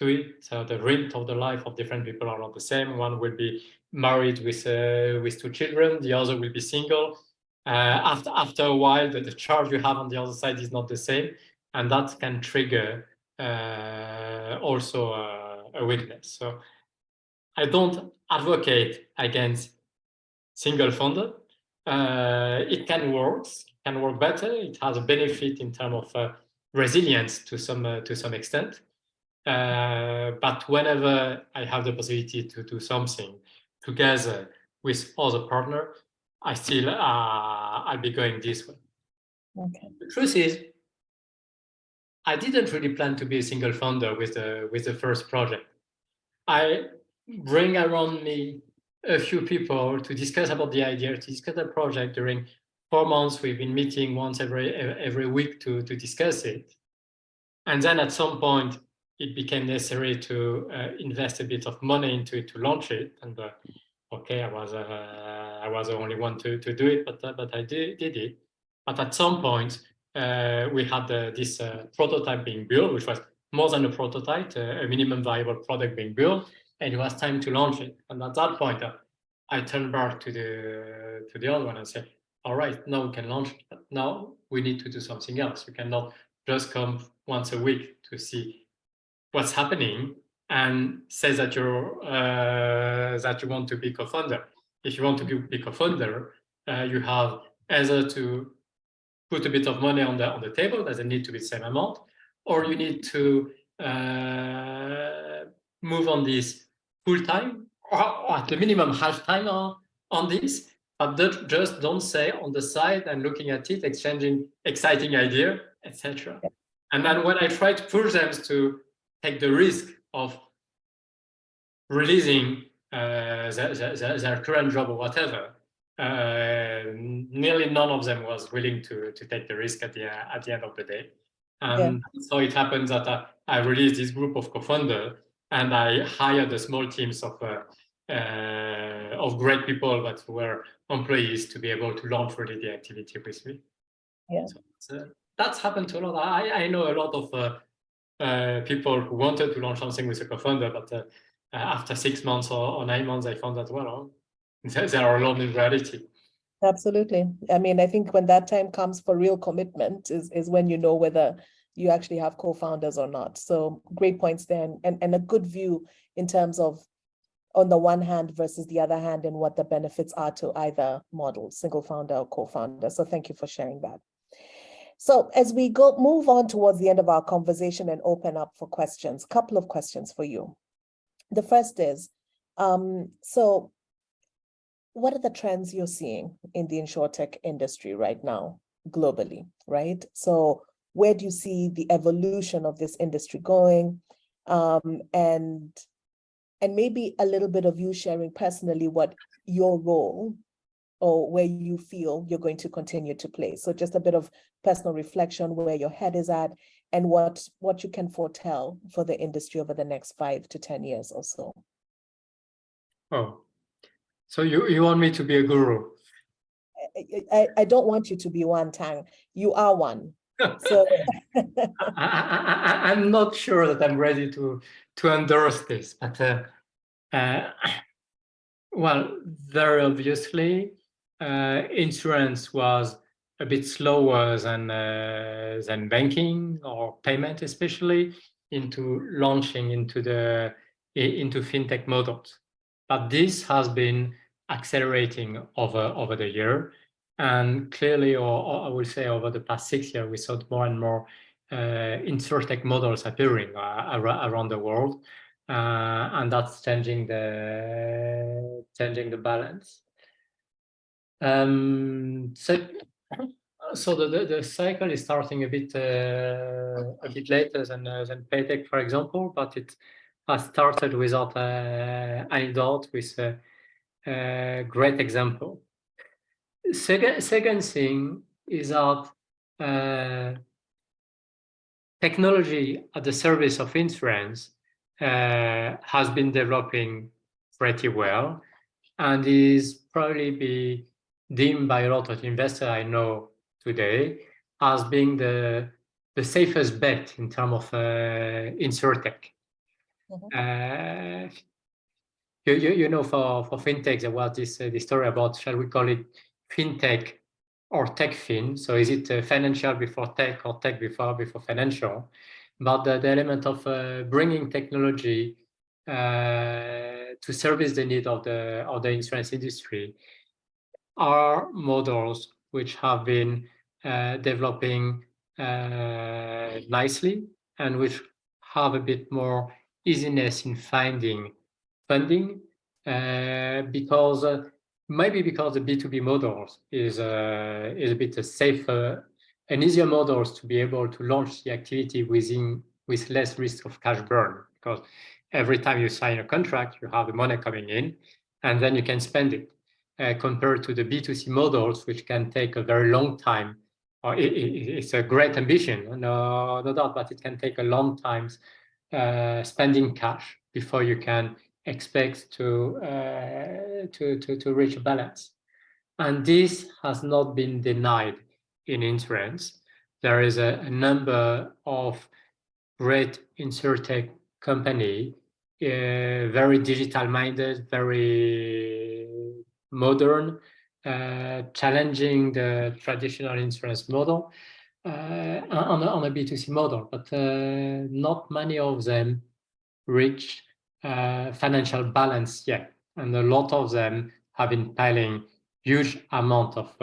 it. So the rhythm of the life of different people are not the same. One will be married with 2 children, the other will be single. After a while, the charge you have on the other side is not the same, and that can trigger also a weakness. So I don't advocate against single founder. It can work better. It has a benefit in terms of resilience to some extent. But whenever I have the possibility to do something together with other partner, I still I'll be going this way. Okay. The truth is, I didn't really plan to be a single founder with the first project. I bring around me a few people to discuss about the idea, to discuss the project. During 4 months, we've been meeting once every week to discuss it. And then at some point, it became necessary to invest a bit of money into it to launch it. And okay, I was the only one to do it, but I did it. But at some point, we had this prototype being built, which was more than a prototype, a minimum viable product being built, and it was time to launch it. And at that point, I turned back to the other one and said, "All right, now we can launch it. But now we need to do something else. We cannot just come once a week to see what's happening and say that you want to be co-founder. If you want to be co-founder, you have either to put a bit of money on the table, doesn't need to be the same amount, or you need to move on this full time, or at the minimum half time on this, but just don't say on the side and looking at it, exchanging exciting idea, etc." And then when I try to push them to take the risk of releasing their current job or whatever, nearly none of them was willing to take the risk at the end of the day. And so it happens that I released this group of co-founders, and I hired a small teams of great people that were employees to be able to launch really the activity with me. Yeah. So that's happened to a lot. I know a lot of people who wanted to launch something with a co-founder, but after 6 months or 9 months, I found that, well, they are alone in reality. Absolutely. I mean, I think when that time comes for real commitment is when you know whether you actually have co-founders or not. So great points there, and a good view in terms of on the one hand versus the other hand and what the benefits are to either model, single founder or co-founder. So thank you for sharing that. So as we move on towards the end of our conversation and open up for questions, a couple of questions for you. The first is, so what are the trends you're seeing in the insurtech industry right now, globally, right? So where do you see the evolution of this industry going? And maybe a little bit of you sharing personally what your role or where you feel you're going to continue to play. So just a bit of personal reflection, where your head is at, and what you can foretell for the industry over the next 5 to 10 years or so. Oh, so you want me to be a guru? I don't want you to be one, Tang. You are one. So I'm not sure that I'm ready to endorse this, but well, very obviously, insurance was a bit slower than banking or payment, especially into launching into fintech models. But this has been accelerating over the year, and clearly, or I would say over the past 6 years, we saw more and more insurtech models appearing around the world. And that's changing the balance. So the cycle is starting a bit later than paytech, for example, but it has started without any doubt with a great example. Second thing is that technology at the service of insurance has been developing pretty well and is probably be deemed by a lot of investors I know today as being the safest bet in terms of insurtech. You know, for fintech, there was this story about, shall we call it fintech or tech fin? So is it financial before tech or tech before financial? But the element of bringing technology to service the need of the insurance industry are models which have been developing nicely and which have a bit more easiness in finding funding because maybe because the B2B models is a bit safer and easier models to be able to launch the activity with less risk of cash burn, because every time you sign a contract, you have the money coming in and then you can spend it. Compared to the B2C models, which can take a very long time. It's a great ambition, no doubt, but it can take a long time spending cash before you can expect to reach a balance. And this has not been denied in insurance. There is a number of great insurtech company, very digital minded, very modern, challenging the traditional insurance model on a B2C model, but not many of them reach financial balance yet. And a lot of them have been piling huge amount of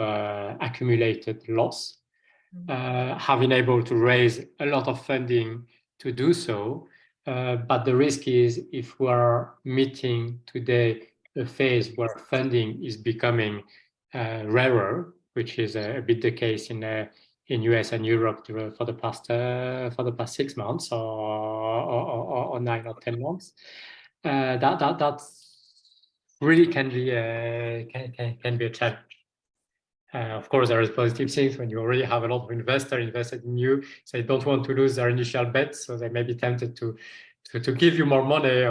accumulated loss, have been able to raise a lot of funding to do so. But the risk is, if we're meeting today a phase where funding is becoming rarer, which is a bit the case in US and Europe for the past 6 months or 9 or 10 months, that really can be a challenge. Of course, there is positive things when you already have a lot of investors invested in you, so they don't want to lose their initial bets, so they may be tempted to give you more money,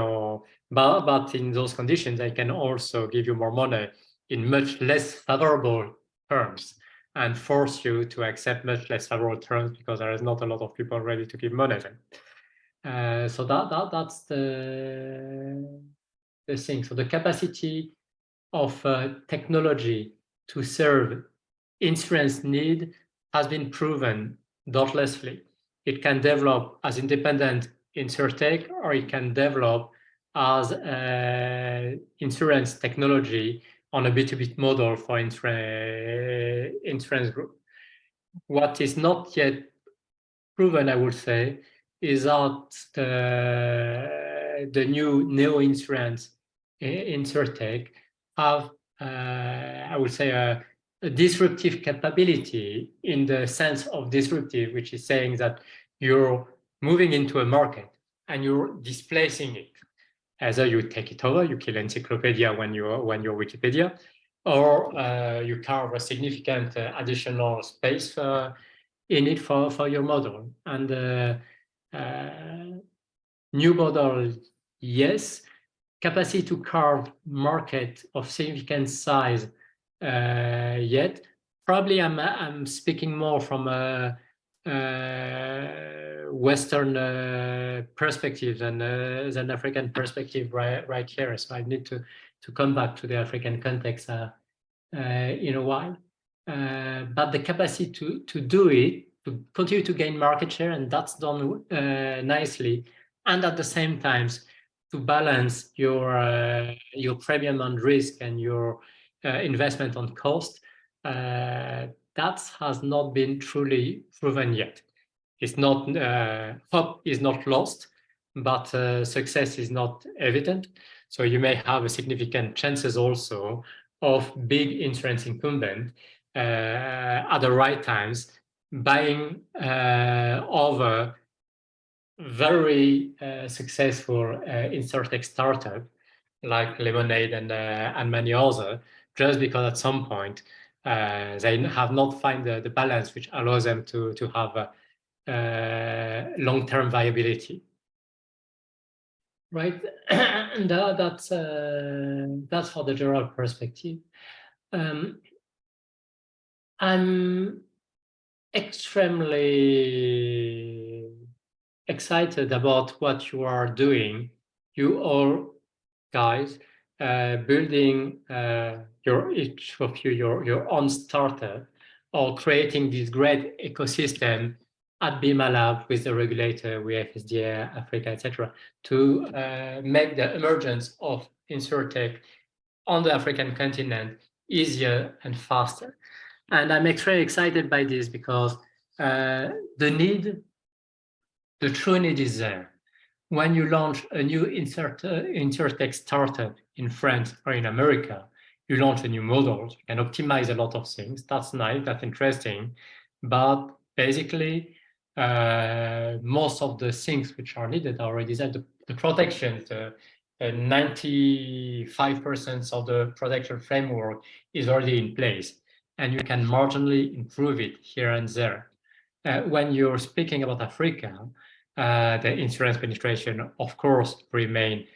but in those conditions, they can also give you more money in much less favorable terms and force you to accept much less favorable terms because there is not a lot of people ready to give money then. So that's the thing. So the capacity of technology to serve insurance need has been proven dauntlessly. It can develop as independent insurtech, or it can develop as insurance technology on a B2B model for insurance group. What is not yet proven, I would say, is that the new neo-insurance insurtech have, I would say, a disruptive capability, in the sense of disruptive, which is saying that you're moving into a market and you're displacing it. Either you take it over, you kill encyclopedia when you're Wikipedia, or you carve a significant additional space in it for your model. And new model, yes. Capacity to carve market of significant size yet. Probably I'm speaking more from a Western perspective than African perspective right here. So I need to come back to the African context in a while. But the capacity to do it, to continue to gain market share, and that's done nicely, and at the same time to balance your premium on risk and your investment on cost, that has not been truly proven yet. It's not, hope is not lost, but success is not evident. So you may have a significant chances also of big insurance incumbent at the right times buying over very successful insurtech startup like Lemonade and many others, just because at some point They have not found the balance which allows them to have long-term viability. Right, and that's for the general perspective. I'm extremely excited about what you are doing, you all guys, building each of you your own startup or creating this great ecosystem at BimaLab with the regulator, with FSDA, Africa, etc., to make the emergence of InsurTech on the African continent easier and faster. And I'm extremely excited by this because the true need is there. When you launch a new InsurTech startup in France or in America, you launch a new model, you can optimize a lot of things. That's nice, that's interesting. But basically, most of the things which are needed are already there. The protection, 95% of the protection framework is already in place, and you can marginally improve it here and there. When you're speaking about Africa, the insurance penetration, of course, remain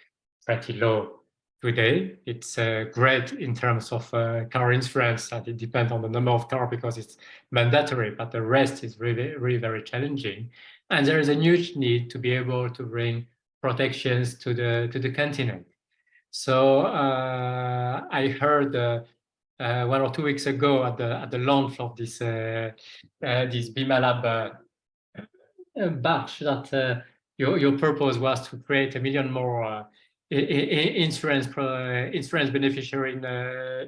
pretty low today. It's great in terms of car insurance, and it depends on the number of cars because it's mandatory, but the rest is really, really very challenging. And there is a huge need to be able to bring protections to the continent. So I heard 1 or 2 weeks ago at the launch of this BimaLab batch that your purpose was to create 1 million more insurance beneficiary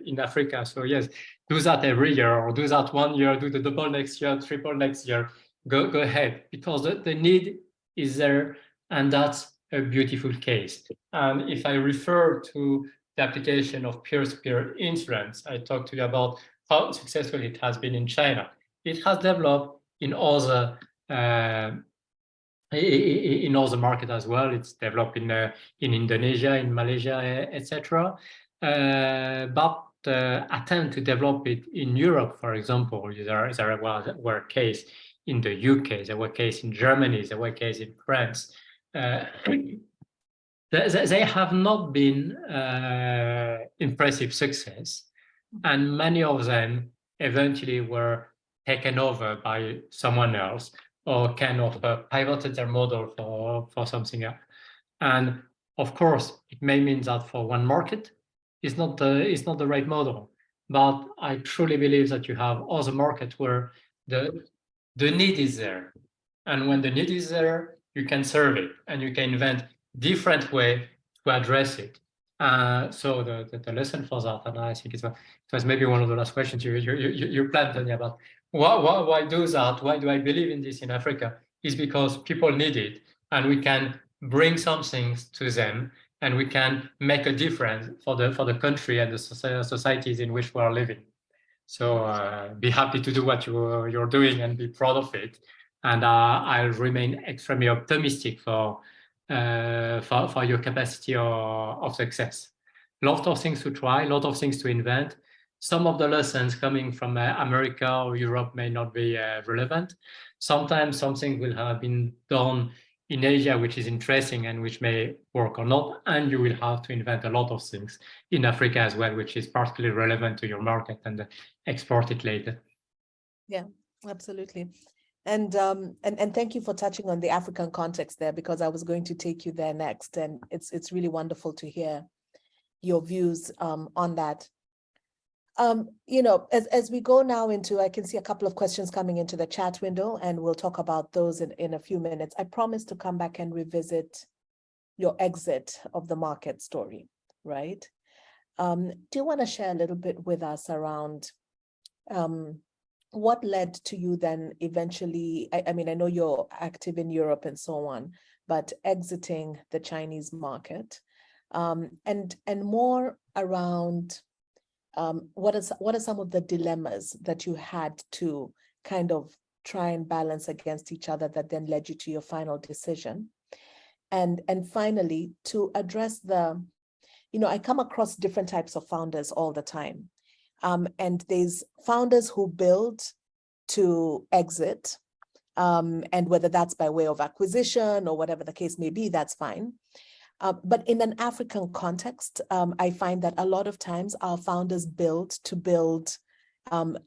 in Africa. So yes, do that every year, or do that 1 year, do the double next year, triple next year. Go ahead, because the need is there, and that's a beautiful case. And if I refer to the application of peer-to-peer insurance, I talked to you about how successful it has been in China. It has developed in other market as well. It's developed in Indonesia, in Malaysia, etc. But attempt to develop it in Europe, for example, there were a case in the UK, there were a case in Germany, there were a case in France. They have not been impressive success, and many of them eventually were taken over by someone else, or kind of pivoted their model for something else. And of course, it may mean that for one market, it's not the right model. But I truly believe that you have other markets where the need is there. And when the need is there, you can serve it, and you can invent different way to address it. So the lesson for that, and I think it was maybe one of the last questions you planned, Tanya, about why do that? Why do I believe in this in Africa? Is because people need it, and we can bring some things to them, and we can make a difference for the country and the societies in which we are living. So be happy to do what you're doing and be proud of it. And I'll remain extremely optimistic for your capacity of success. Lot of things to try, a lot of things to invent. Some of the lessons coming from America or Europe may not be relevant. Sometimes something will have been done in Asia, which is interesting and which may work or not, and you will have to invent a lot of things in Africa as well, which is particularly relevant to your market, and export it later. Yeah, absolutely. And thank you for touching on the African context there, because I was going to take you there next, and it's really wonderful to hear your views on that. You know, as we go now into, I can see a couple of questions coming into the chat window, and we'll talk about those in a few minutes. I promise to come back and revisit your exit of the market story, right? Do you want to share a little bit with us around what led to you then eventually, I mean, I know you're active in Europe and so on, but exiting the Chinese market, and more around what are some of the dilemmas that you had to kind of try and balance against each other that then led you to your final decision? And finally, to address the, you know, I come across different types of founders all the time. And there's founders who build to exit, and whether that's by way of acquisition or whatever the case may be, that's fine. But in an African context, I find that a lot of times our founders build to build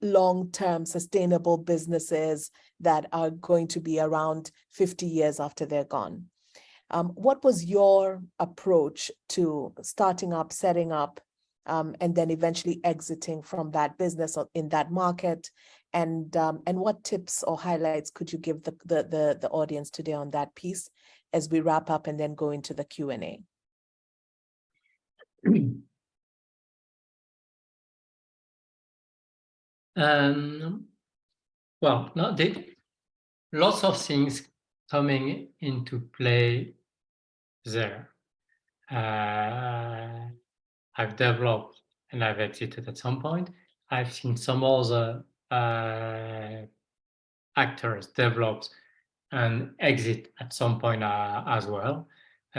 long-term sustainable businesses that are going to be around 50 years after they're gone. What was your approach to starting up, setting up, and then eventually exiting from that business or in that market? And what tips or highlights could you give the audience today on that piece as we wrap up and then go into the Q&A? Well, no, lots of things coming into play there. I've developed and I've exited at some point. I've seen some other actors develop and exit at some point as well,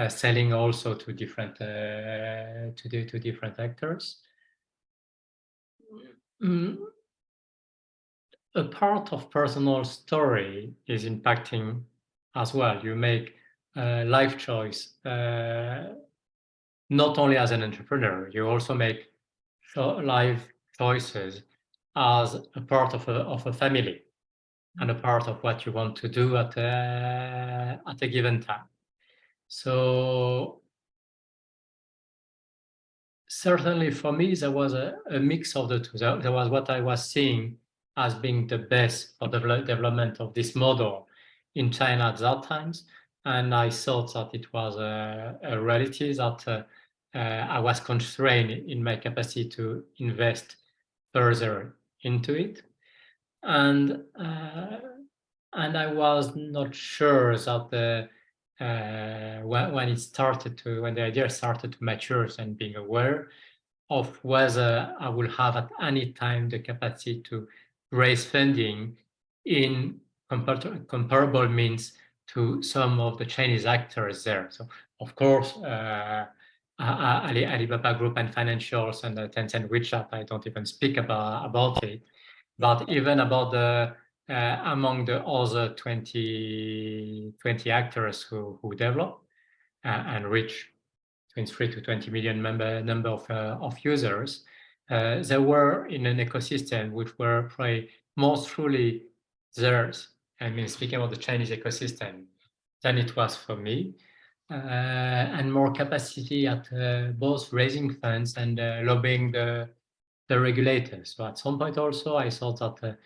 selling also to different to different actors. A part of personal story is impacting as well. You make a life choice, not only as an entrepreneur, you also make life choices as a part of a family and a part of what you want to do at a given time. So certainly for me, there was a mix of the two. There was what I was seeing as being the best for the development of this model in China at that times. And I thought that it was a reality that I was constrained in my capacity to invest further into it. And I was not sure that when the idea started to mature and being aware of whether I will have at any time the capacity to raise funding in comparable means to some of the Chinese actors there. So of course, Alibaba Group and financials and Tencent WeChat, I don't even speak about it. But even about the among the other 20 actors who develop and reach between 3 to 20 million number of users, they were in an ecosystem which were probably more truly theirs. I mean, speaking about the Chinese ecosystem, than it was for me, and more capacity at both raising funds and lobbying the regulators. So at some point also, I thought that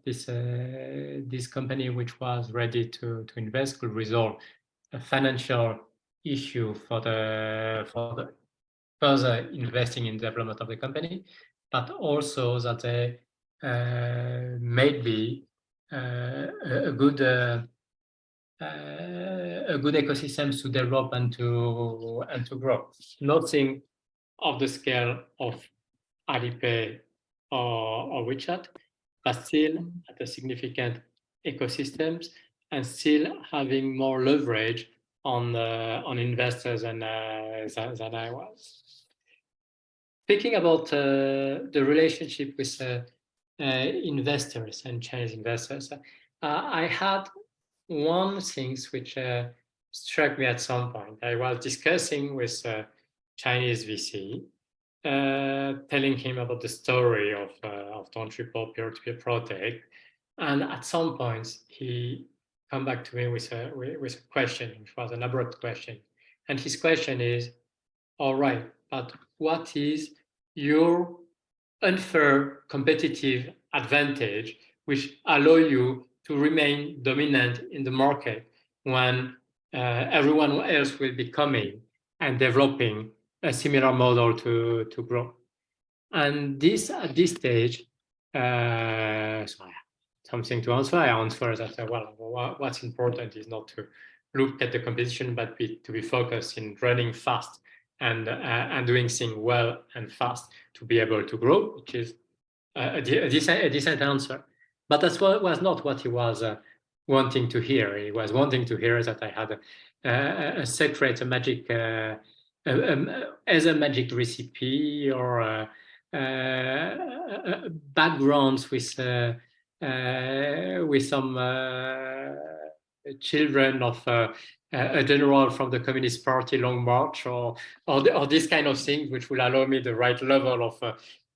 this company, which was ready to invest, could resolve a financial issue for the further investing in development of the company, but also that they may be a good ecosystem to develop and to grow. Nothing of the scale of Alipay or WeChat, but still at a significant ecosystems and still having more leverage on investors than I was. Speaking about the relationship with investors and Chinese investors, I had one thing which struck me at some point. I was discussing with Chinese VC, telling him about the story of Don't Triple peer-to-peer project, and at some point he come back to me with a question, which was an abrupt question, and his question is, all right, but what is your unfair competitive advantage which allow you to remain dominant in the market when everyone else will be coming and developing a similar model to grow? And this at this stage, something to answer. I answer that well, what's important is not to look at the competition, but to be focused in running fast and doing things well and fast to be able to grow, which is a decent answer. But that was not what he was wanting to hear. He was wanting to hear that I had a secret, a magic, as a magic recipe or backgrounds with some children of a general from the Communist Party Long March, or this kind of thing, which will allow me the right level of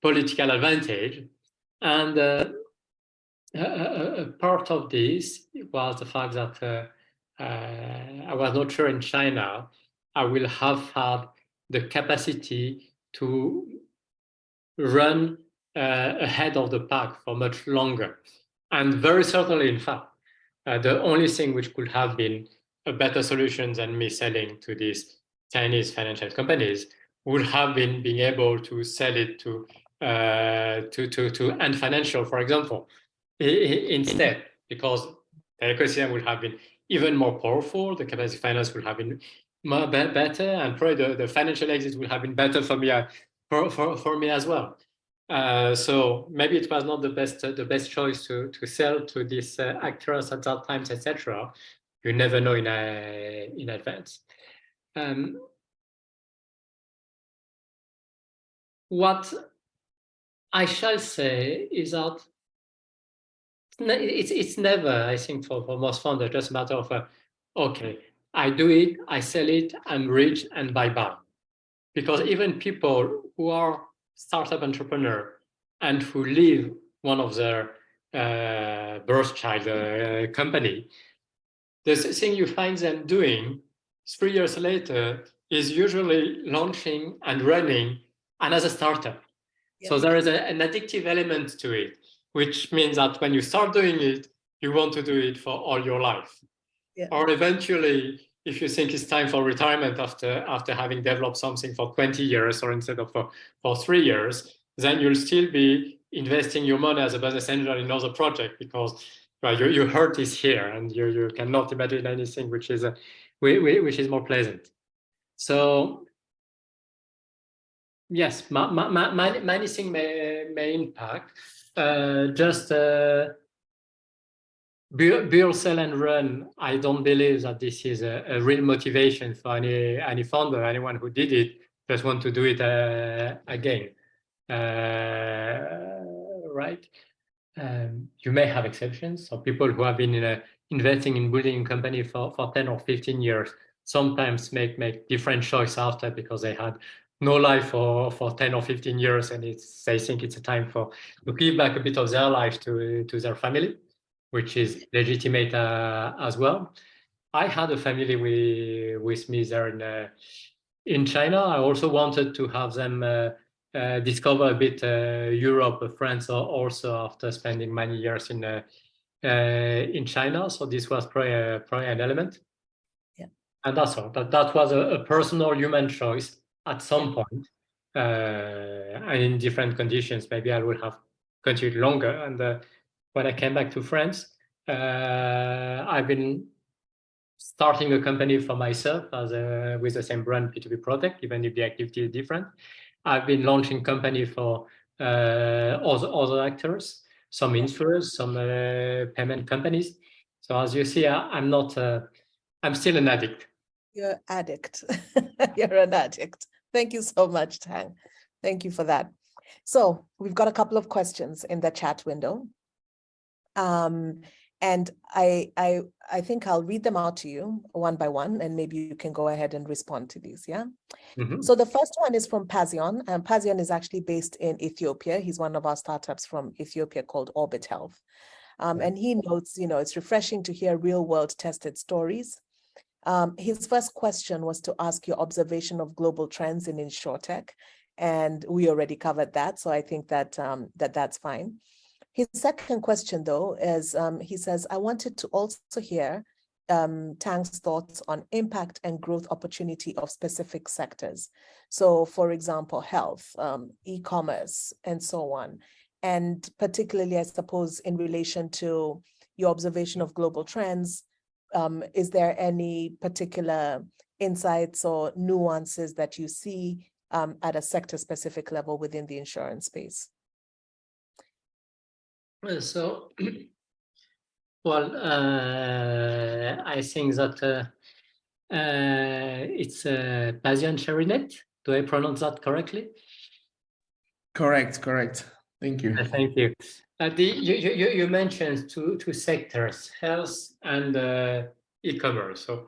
political advantage. And part of this was the fact that I was not sure in China I will have had the capacity to run ahead of the pack for much longer. And very certainly, in fact, the only thing which could have been a better solution than me selling to these Chinese financial companies would have been being able to sell it to Ant Financial, for example, instead, because the ecosystem would have been even more powerful, the capacity finance would have been better, and probably the financial exit would have been better for me, for me as well. So maybe it was not the best choice to sell to these actors at that times, etc. You never know in advance. What I shall say is that it's never, I think, for most founders, just a matter of okay, I do it, I sell it, I'm rich, and bye-bye. Because even people who are startup entrepreneur and who leave one of their birth child company, the thing you find them doing 3 years later is usually launching and running another startup. Yeah. So there is an addictive element to it, which means that when you start doing it, you want to do it for all your life. Yeah. Or eventually, if you think it's time for retirement after having developed something for 20 years or instead of for 3 years, then you'll still be investing your money as a business angel in another project because your heart is here and you cannot imagine anything which is more pleasant. So yes, many things may impact. Just build, sell, and run. I don't believe that this is a real motivation for any founder. Anyone who did it just want to do it again, right? You may have exceptions. So people who have been investing in building a company for 10 or 15 years sometimes make different choices after because they had no life for 10 or 15 years, and they think it's a time to give back a bit of their life to their family, which is legitimate as well. I had a family with me there in China. I also wanted to have them discover a bit Europe, France, also after spending many years in China. So this was probably an element. Yeah. And that's all. That was a personal human choice at some point, and in different conditions. Maybe I would have continued longer. And when I came back to France, I've been starting a company for myself with the same brand, P2P Protect, even if the activity is different. I've been launching company for other actors, some insurers, some payment companies. So as you see, I'm not. I'm still an addict. You're an addict. You're an addict. Thank you so much, Tang. Thank you for that. So we've got a couple of questions in the chat window. And I think I'll read them out to you one by one, and maybe you can go ahead and respond to these, yeah? Mm-hmm. So the first one is from Pazion. Pazion is actually based in Ethiopia. He's one of our startups from Ethiopia called Orbit Health. And he notes, it's refreshing to hear real-world tested stories. His first question was to ask your observation of global trends in InsurTech, and we already covered that, so I think that that's fine. His second question, though, is he says, I wanted to also hear Tang's thoughts on impact and growth opportunity of specific sectors. So, for example, health, e-commerce, and so on. And particularly, I suppose, in relation to your observation of global trends, is there any particular insights or nuances that you see at a sector-specific level within the insurance space? So, well, I think that it's Pazion Cherinet. Do I pronounce that correctly? Correct. Thank you. Thank you. You mentioned two sectors, health and e-commerce. So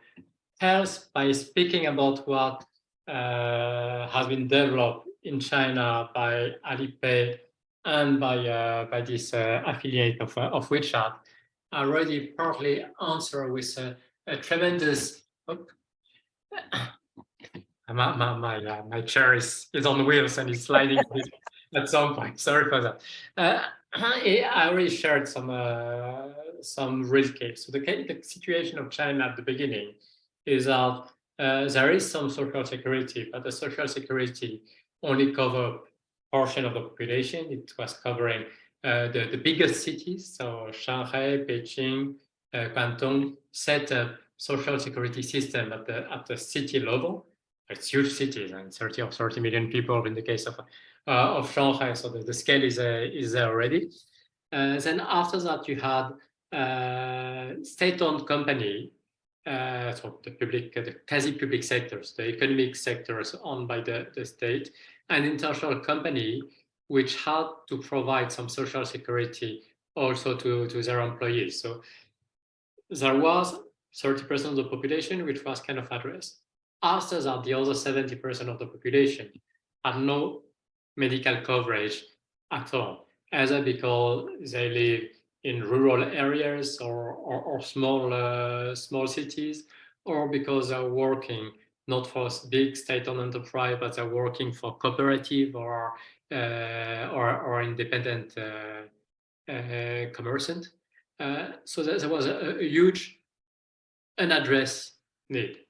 health, by speaking about what has been developed in China by Alipay and by this affiliate of WeChat, I already partly answer with a tremendous. My chair is on wheels and is sliding at some point. Sorry for that. I already shared some real case. So the situation of China at the beginning is that there is some social security, but the social security only cover portion of the population. It was covering the biggest cities, so Shanghai, Beijing, Guangdong set up social security system at the city level. It's huge cities and 30 million people in the case of Shanghai, so the scale is there already. Then after that, you had state-owned company, so the quasi-public sectors, the economic sectors owned by the state, and international company which had to provide some social security also to their employees. So there was 30% of the population which was kind of addressed. After that, the other 70% of the population had no medical coverage at all, either because they live in rural areas or small cities, or because they're working not for big state-owned enterprise, but they're working for cooperative or independent commerciant. So there was a huge unaddressed need.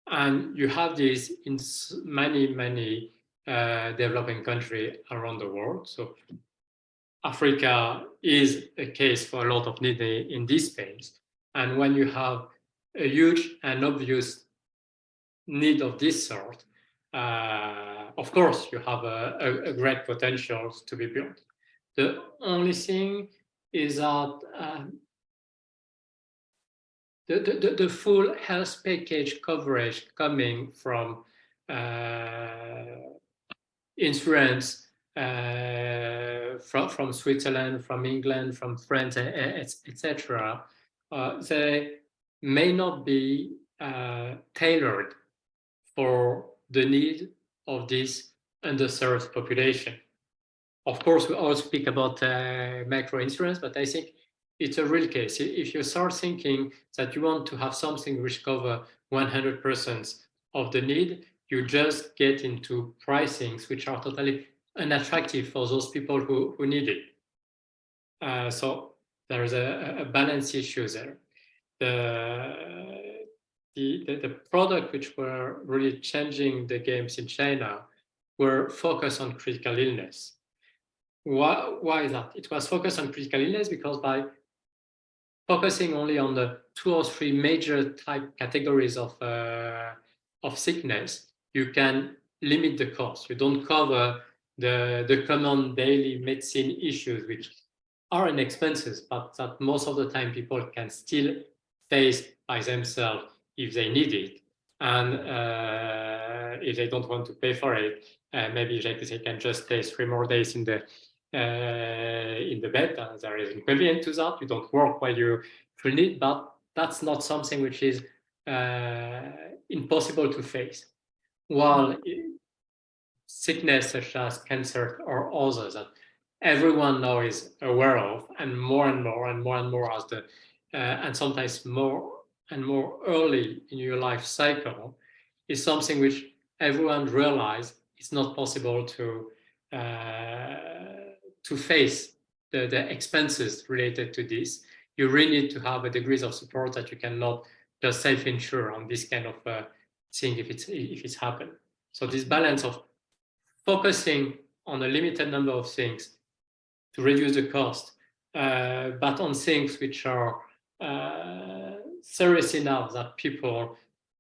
And you have this in many developing countries around the world. So Africa is a case for a lot of need in this space. And when you have a huge and obvious need of this sort, of course, you have a great potential to be built. The only thing is that the full health package coverage coming from insurance from Switzerland, from England, from France, etc., they may not be tailored for the need of this underserved population. Of course, we all speak about micro insurance, but I think it's a real case. If you start thinking that you want to have something which cover 100% of the need, you just get into pricings which are totally unattractive for those people who need it. So there's a balance issue there. The product which were really changing the games in China were focused on critical illness. Why is that? It was focused on critical illness because by focusing only on the 2 or 3 major type categories of sickness, you can limit the cost. You don't cover the common daily medicine issues, which are inexpensive, but that most of the time people can still face by themselves if they need it. And if they don't want to pay for it, maybe they can just stay 3 more days in the bed. There is inconvenience to that. You don't work while you need, but that's not something which is impossible to face. While sickness such as cancer or others that everyone now is aware of, and more as the and sometimes more and more early in your life cycle, is something which everyone realizes it's not possible to face the expenses related to this. You really need to have a degrees of support that you cannot just self-insure on this kind of thing if it's happened. So this balance of focusing on a limited number of things to reduce the cost, but on things which are serious enough that people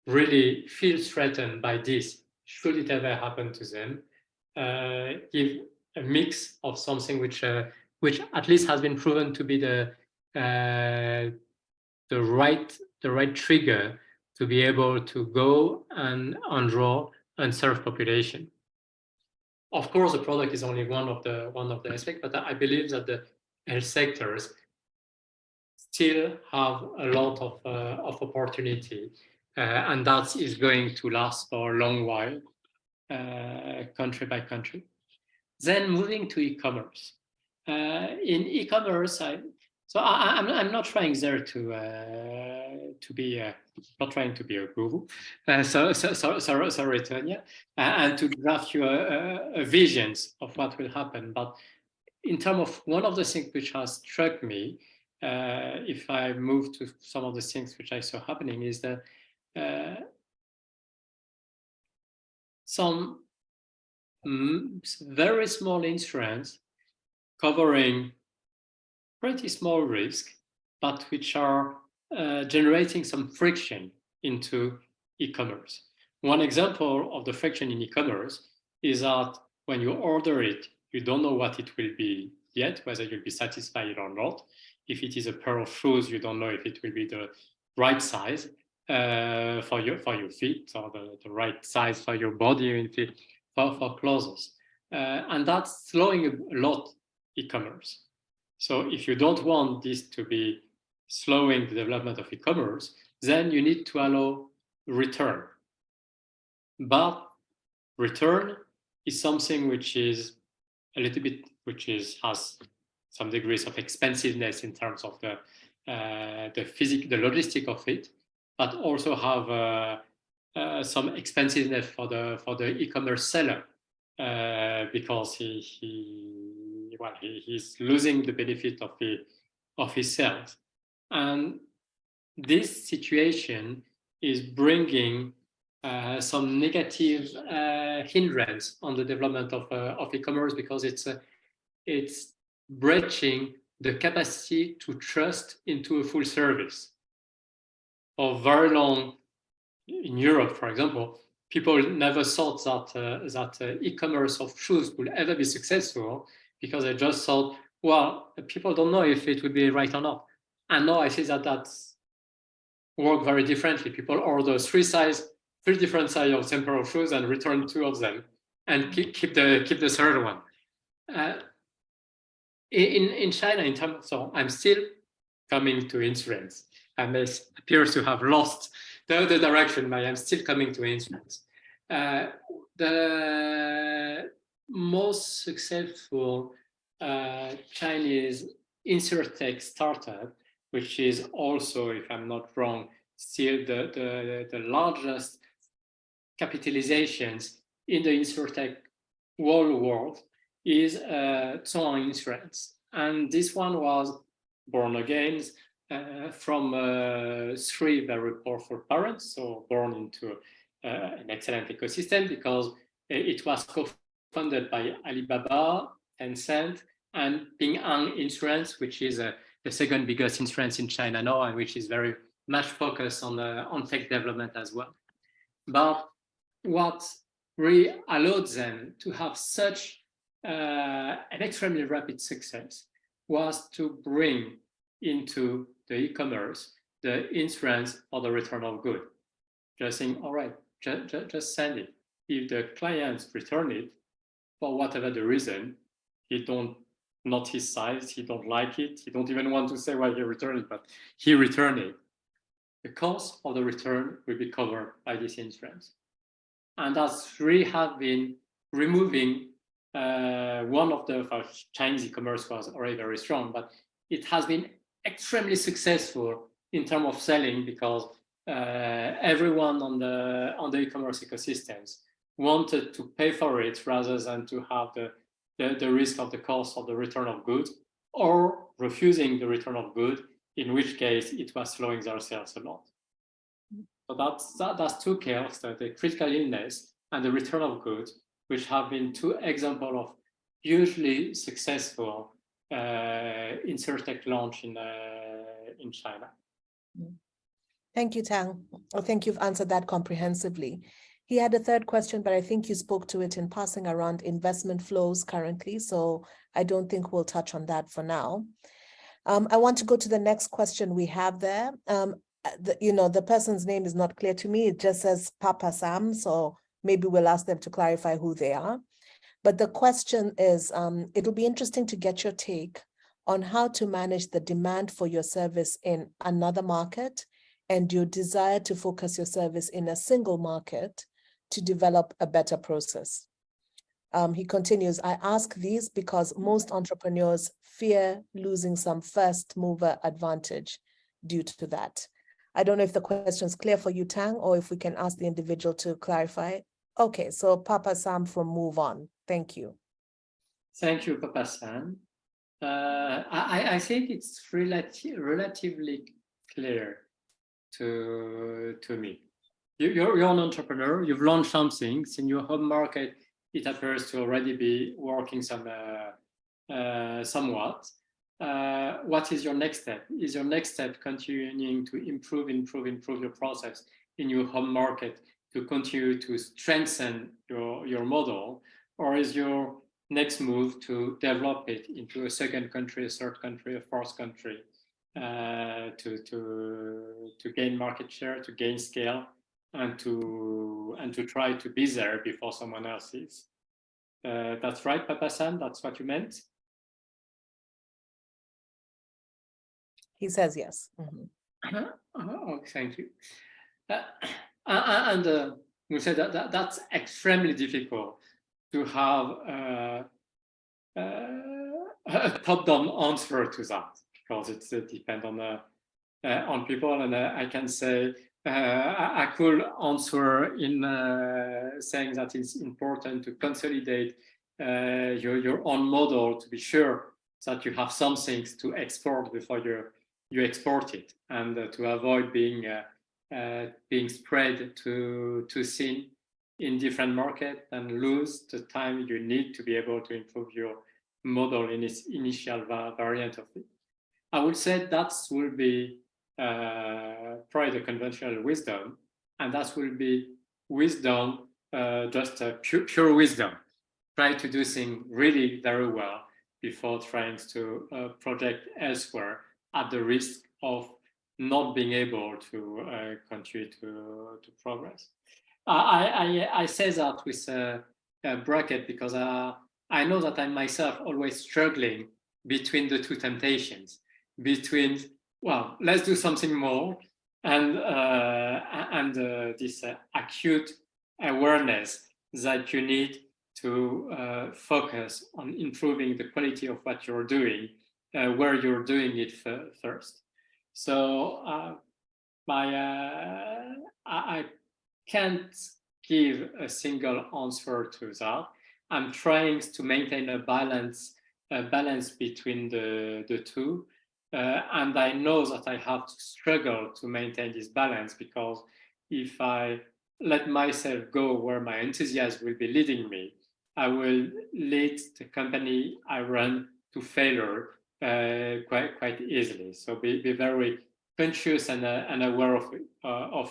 really feel threatened by this, should it ever happen to them, give a mix of something which at least has been proven to be the right trigger to be able to go and enroll unserved population. of course, the product is only one of the aspects, but I believe that the health sectors still have a lot of opportunity, and that is going to last for a long while, country by country. Then moving to e-commerce. In e-commerce, I'm not trying there to be not trying to be a guru. Sorry, Tonya, and to draft you a visions of what will happen. But in terms of one of the things which has struck me, if I move to some of the things which I saw happening, is that some very small insurance covering pretty small risk, but which are generating some friction into e-commerce. One example of the friction in e-commerce is that when you order it, you don't know what it will be yet, whether you'll be satisfied or not. If it is a pair of shoes, you don't know if it will be the right size for your feet, or the right size for your body, for clothes. And that's slowing a lot e-commerce. So if you don't want this to be slowing the development of e-commerce, then you need to allow return. But return is something which is a little bit, has some degrees of expensiveness in terms of the logistic of it, but also have some expensiveness for the e-commerce seller, because he's losing the benefit of his sales. And this situation is bringing some negative hindrance on the development of e-commerce, because it's breaching the capacity to trust into a full service. For very long, in Europe, for example, people never thought that e-commerce of shoes would ever be successful, because they just thought, well, people don't know if it would be right or not. And now I see that that's work very differently. People order three different sizes of same pair of shoes and return 2 of them and keep the third one. In China, so I'm still coming to insurance. I may appear to have lost the direction, but I'm still coming to insurance. The most successful Chinese insurtech startup, which is also, if I'm not wrong, still the largest capitalizations in the insurtech world, is Zhong Insurance. And this one was born again from 3 very powerful parents, so born into an excellent ecosystem, because it was co-funded by Alibaba, Tencent, and Ping An Insurance, which is the second biggest insurance in China now, and which is very much focused on tech development as well. But what really allowed them to have such an extremely rapid success was to bring into the e-commerce the insurance for the return of good. Just saying, all right, just send it. If the clients return it, for whatever the reason, not his size, he don't like it, he don't even want to say why he returned it, but he returned it. The cost of the return will be covered by this insurance. And that's really have been removing one of the Chinese e-commerce was already very strong, but it has been extremely successful in terms of selling, because everyone on the e-commerce ecosystems wanted to pay for it rather than to have the risk of the cost of the return of goods, or refusing the return of goods, in which case it was slowing their sales a lot. So that's 2 cases, the critical illness and the return of goods, which have been 2 examples of hugely successful insurtech launch in China. Thank you, Tang. I think you've answered that comprehensively. He had a third question, but I think you spoke to it in passing around investment flows currently, so I don't think we'll touch on that for now. I want to go to the next question we have there. The person's name is not clear to me. It just says Papa Sam, so maybe we'll ask them to clarify who they are. But the question is, it'll be interesting to get your take on how to manage the demand for your service in another market and your desire to focus your service in a single market to develop a better process. He continues, I ask these because most entrepreneurs fear losing some first mover advantage due to that. I don't know if the question is clear for you, Tang, or if we can ask the individual to clarify. Okay, so Papa Sam from Move On. Thank you. Thank you, Papa Sam. I think it's relatively clear to me. You're an entrepreneur, you've launched something in your home market. It appears to already be working somewhat. What is your next step? Is your next step continuing to improve your process in your home market to continue to strengthen your model? Or is your next move to develop it into a second country, a third country, a fourth country, to gain market share, to gain scale, and to try to be there before someone else is? That's right, Papa Sam, that's what you meant? He says yes. Mm-hmm. Oh, thank you. And we said that's extremely difficult to have a top-down answer to that, because it depends on people. And I can say I could answer in saying that it's important to consolidate your own model to be sure that you have some things to export before you export it, and to avoid being spread too thin in different markets and lose the time you need to be able to improve your model in its initial variant of it. I would say that will be probably the conventional wisdom, and that will be wisdom, just pure wisdom. Try to do things really very well before trying to project elsewhere at the risk of not being able to continue to progress. I say that with a bracket because I know that I'm myself always struggling between the two temptations, between, well, let's do something more, and this acute awareness that you need to focus on improving the quality of what you're doing, where you're doing it first. So I can't give a single answer to that. I'm trying to maintain a balance between the two. And I know that I have to struggle to maintain this balance, because if I let myself go where my enthusiasm will be leading me, I will lead the company I run to failure quite easily. So be very conscious and aware of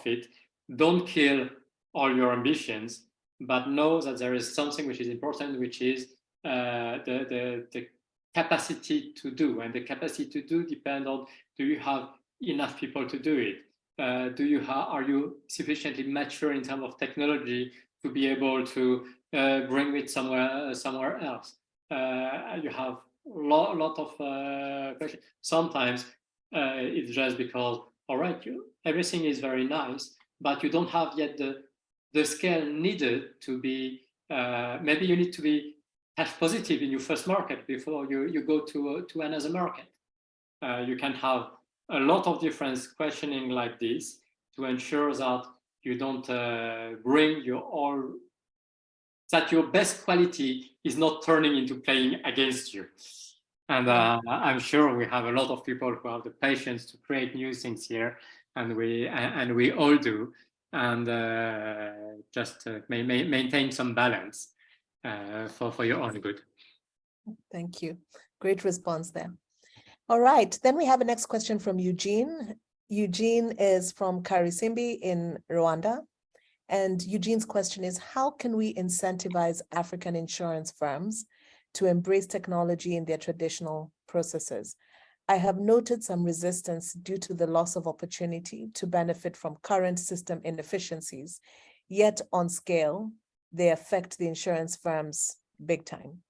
it. Don't kill all your ambitions, but know that there is something which is important, which is the capacity to do. And the capacity to do depends on, do you have enough people to do it? Are you sufficiently mature in terms of technology to be able to bring it somewhere else? You have a lot of questions. Sometimes it's just because, all right, everything is very nice, but you don't have yet the scale needed to be, maybe you need to be cash positive in your first market before you go to another market. You can have a lot of different questioning like this to ensure that you don't bring that your best quality is not turning into playing against you. And I'm sure we have a lot of people who have the patience to create new things here, and we all do, and just maintain some balance for your own good. Thank you. Great response there. All right, then we have a next question from Eugene. Eugene is from Karisimbi in Rwanda. And Eugene's question is, how can we incentivize African insurance firms to embrace technology in their traditional processes? I have noted some resistance due to the loss of opportunity to benefit from current system inefficiencies, yet on scale, they affect the insurance firms big time.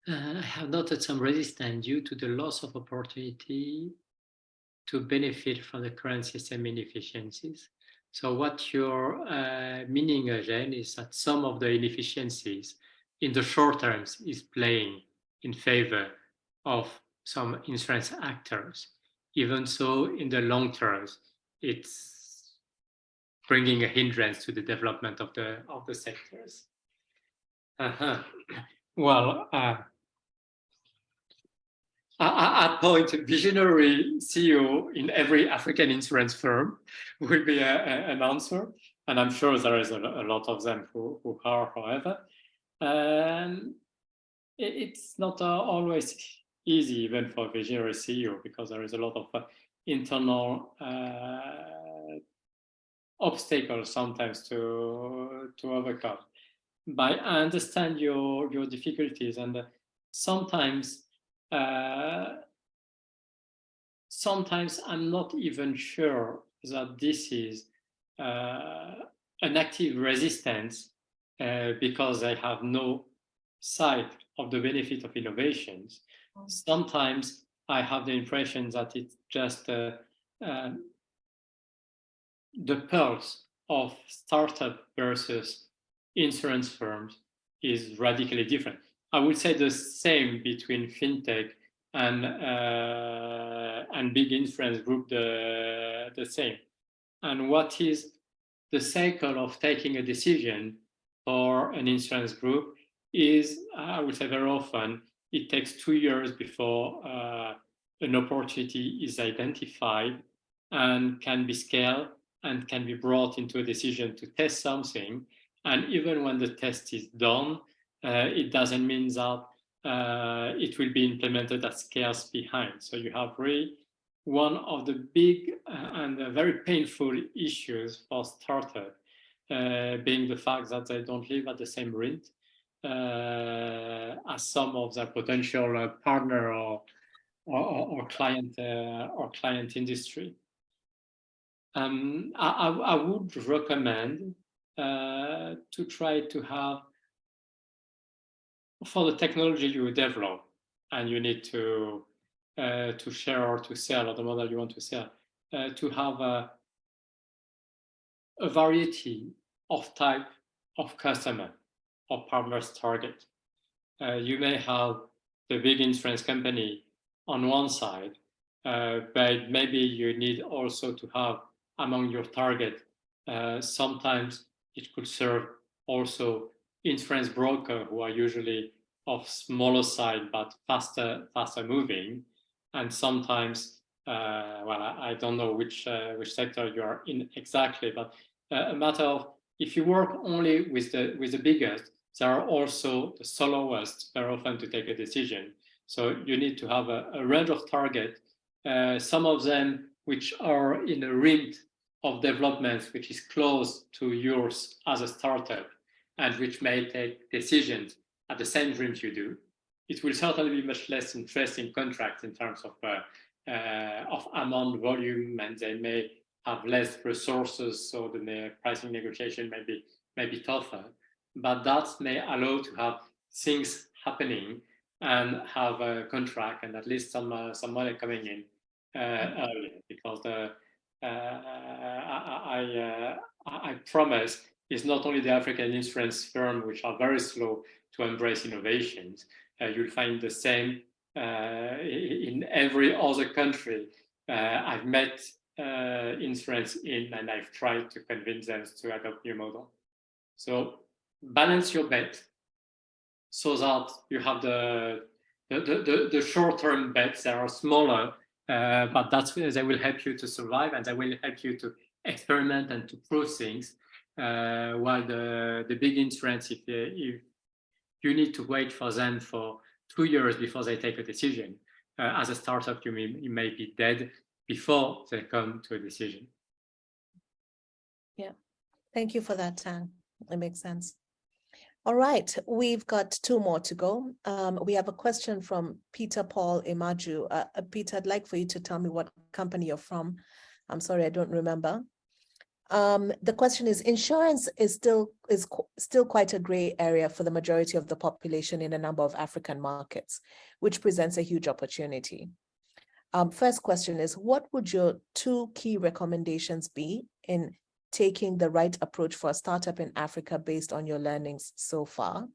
I have noted some resistance due to the loss of opportunity to benefit from the current system inefficiencies. So what you're meaning, Eugene, is that some of the inefficiencies in the short terms is playing in favor of some insurance actors. Even so, in the long terms, it's bringing a hindrance to the development of the sectors. Well, at point, visionary CEO in every African insurance firm will be an answer. And I'm sure there is a lot of them who are, however. It's not always easy, even for visionary CEO, because there is a lot of internal obstacles sometimes to overcome. But I understand your difficulties, and sometimes I'm not even sure that this is an active resistance because I have no sight of the benefit of innovations. Sometimes I have the impression that it's just the pulse of startup versus insurance firms is radically different. I would say the same between fintech and big insurance group, the same. And what is the cycle of taking a decision for an insurance group is, I would say very often, it takes 2 years before an opportunity is identified and can be scaled and can be brought into a decision to test something. And even when the test is done, it doesn't mean that it will be implemented at scales behind. So you have really one of the big and very painful issues for startup being the fact that they don't live at the same rate as some of their potential partner or client industry. I would recommend to try to have, for the technology you develop and you need to share or to sell, or the model you want to sell, to have a variety of type of customer or partners target. You may have the big insurance company on one side, but maybe you need also to have among your target, sometimes it could serve also insurance broker who are usually of smaller side but faster moving, and sometimes well, I don't know which sector you are in exactly, but a matter of if you work only with the biggest, there are also the slowest very often to take a decision. So you need to have a range of target, some of them which are in a rim of development which is close to yours as a startup and which may take decisions at the same rim you do. It will certainly be much less interesting contract in terms of amount volume, and they may have less resources, so the pricing negotiation may be tougher. But that may allow to have things happening and have a contract and at least some money coming in early, because I promise it's not only the African insurance firm which are very slow to embrace innovations. You'll find the same in every other country. I've met insurance and I've tried to convince them to adopt new model. So balance your bet so that you have the short-term bets that are smaller, but that's where they will help you to survive and they will help you to experiment and to prove things. While the big insurance, if you need to wait for them for 2 years before they take a decision, as a startup, you may be dead before they come to a decision. Yeah, thank you for that, Tang. It makes sense. All right, we've got 2 more to go. We have a question from Peter Paul Imaju. Peter, I'd like for you to tell me what company you're from. I'm sorry, I don't remember. The question is, insurance is still quite a gray area for the majority of the population in a number of African markets, which presents a huge opportunity. First question is, what would your 2 key recommendations be in taking the right approach for a startup in Africa based on your learnings so far?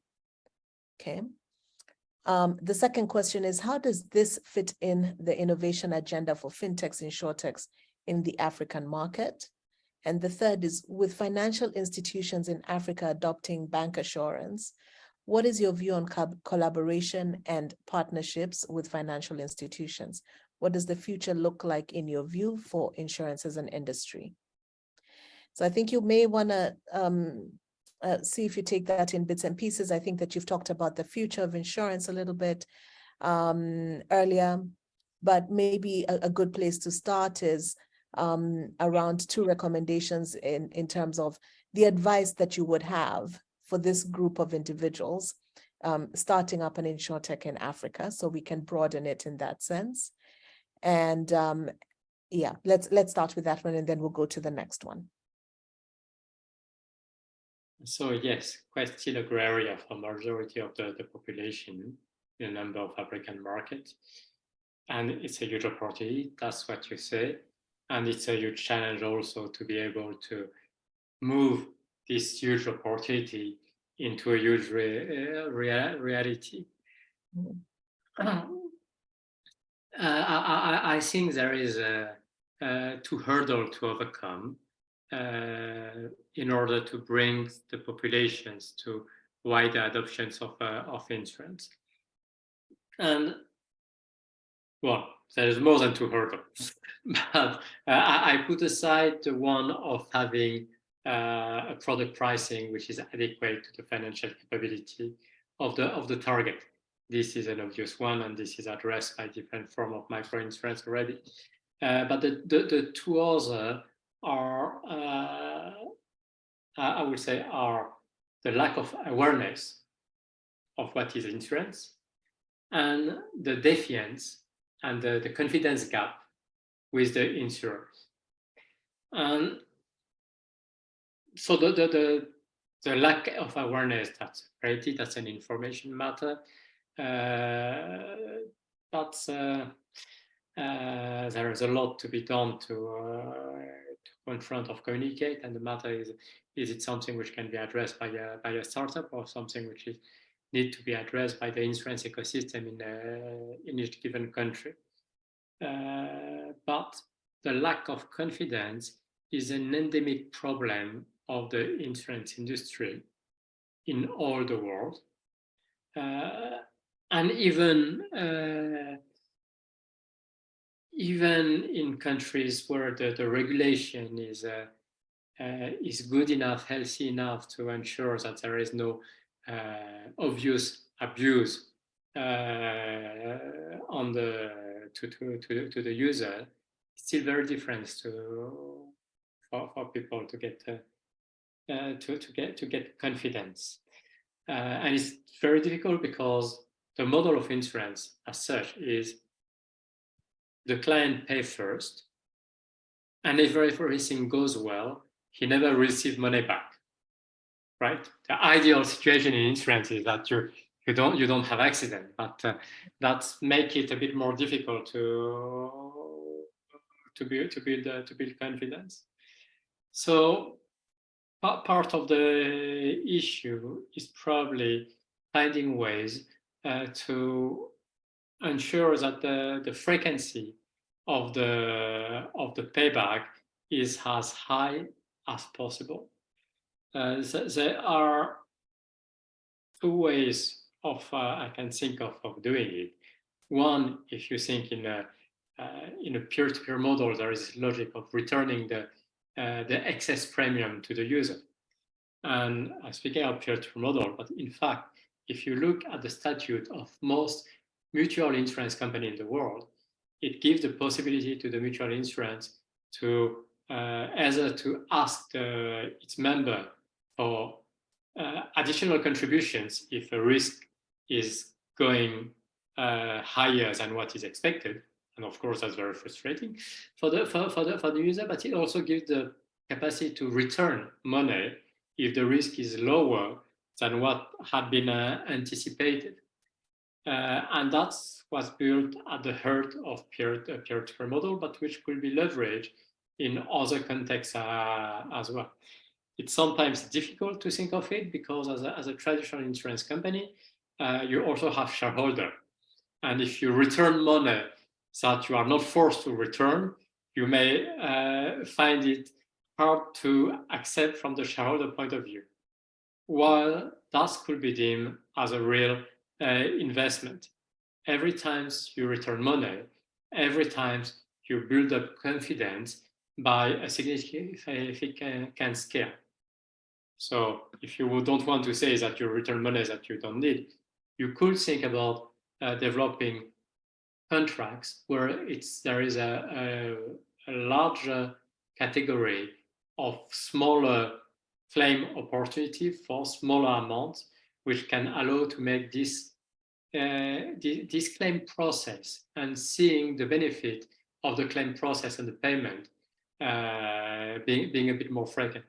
Okay. The second question is, how does this fit in the innovation agenda for fintechs and insurtechs in the African market? And the third is, with financial institutions in Africa adopting bank assurance, what is your view on collaboration and partnerships with financial institutions? What does the future look like in your view for insurance as an industry? So I think you may want to see if you take that in bits and pieces. I think that you've talked about the future of insurance a little bit earlier, but maybe a good place to start is around 2 recommendations in terms of the advice that you would have for this group of individuals starting up an insurtech in Africa, so we can broaden it in that sense. And yeah, let's start with that one, and then we'll go to the next one. So yes, quite still a gray area for majority of the population in a number of African markets. And it's a huge opportunity, that's what you say. And it's a huge challenge also to be able to move this huge opportunity into a huge reality. I think there is 2 hurdles to overcome in order to bring the populations to wider adoptions of insurance. And well, there's more than 2 hurdles, but I put aside the one of having a product pricing which is adequate to the financial capability of the target. This is an obvious one, and this is addressed by different form of microinsurance already. But the 2 other are, I would say, are the lack of awareness of what is insurance, and the defiance and the confidence gap with the insurers. And so the lack of awareness, that's reality, that's an information matter. But there is a lot to be done to confront or communicate, and the matter is it something which can be addressed by a startup, or something which need to be addressed by the insurance ecosystem in each given country? But the lack of confidence is an endemic problem of the insurance industry in all the world. And even in countries where the regulation is good enough, healthy enough to ensure that there is no obvious abuse on to the user, it's still very different for people to get confidence, and it's very difficult because the model of insurance as such is the client pay first, and if everything goes well, he never receives money back, right? The ideal situation in insurance is that you don't have accident, but that make it a bit more difficult to build confidence. So part of the issue is probably finding ways to ensure that the frequency of the payback is as high as possible. There are 2 ways I can think of doing it. One, if you think in a peer-to-peer model, there is logic of returning the excess premium to the user. And I'm speaking of peer-to-peer model, but in fact, if you look at the statute of most mutual insurance company in the world, it gives the possibility to the mutual insurance to either to ask its member for additional contributions if a risk is going higher than what is expected, and of course that's very frustrating for the user. But it also gives the capacity to return money if the risk is lower than what had been anticipated. And that's what's built at the heart of peer-to-peer model, but which could be leveraged in other contexts as well. It's sometimes difficult to think of it because as a traditional insurance company, you also have shareholder. And if you return money that you are not forced to return, you may find it hard to accept from the shareholder point of view. While that could be deemed as a real investment. Every time you return money, every time you build up confidence by a significant scale. So if you don't want to say that you return money that you don't need, you could think about developing contracts where there is a larger category of smaller claim opportunity for smaller amounts, which can allow to make this claim process and seeing the benefit of the claim process and the payment being a bit more frequent.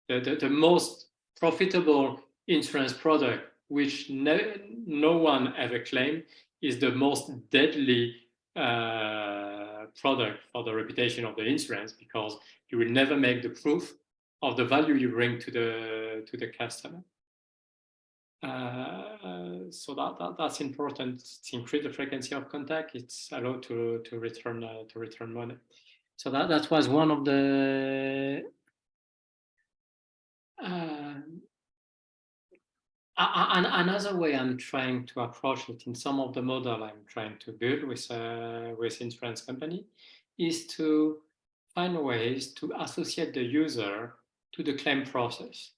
The most profitable insurance product, which no one ever claimed, is the most deadly product for the reputation of the insurance, because you will never make the proof of the value you bring to the customer. So that's important. To increase the frequency of contact, it's allowed to return money. So that was one of the another way I'm trying to approach it in some of the model I'm trying to build with insurance company is to find ways to associate the user to the claim process.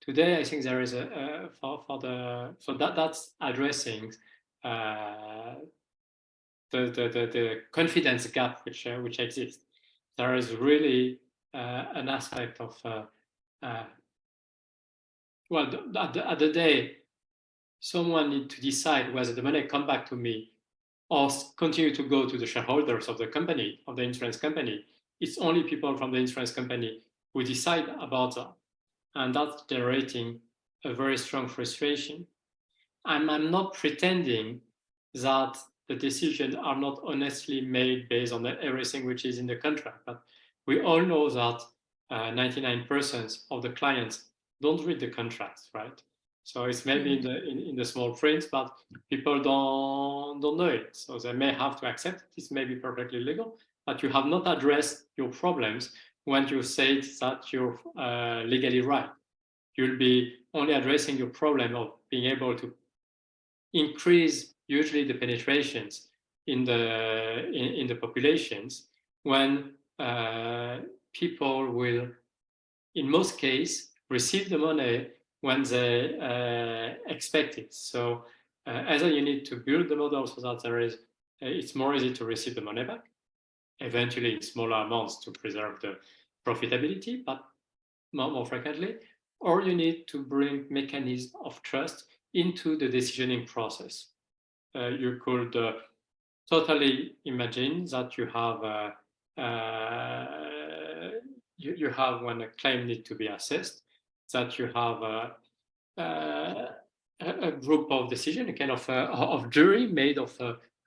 Today, I think there is that's addressing the confidence gap which exists. There is really an aspect of at the day, someone needs to decide whether the money come back to me or continue to go to the shareholders of the company, of the insurance company. It's only people from the insurance company who decide about that. And that's generating a very strong frustration. And I'm not pretending that the decisions are not honestly made based on everything which is in the contract. But we all know that 99% of the clients don't read the contracts, right? So it's maybe in the small print, but people don't know it. So they may have to accept it. This may be perfectly legal, but you have not addressed your problems when you say that you're legally right. You'll be only addressing your problem of being able to increase usually the penetrations in the populations when people will, in most cases, receive the money when they expect it. So either you need to build the model so that it's more easy to receive the money back, eventually in smaller amounts to preserve the profitability, but more frequently, or you need to bring mechanisms of trust into the decisioning process. You could totally imagine that you have you have when a claim needs to be assessed, that you have a group of decision, a kind of jury made of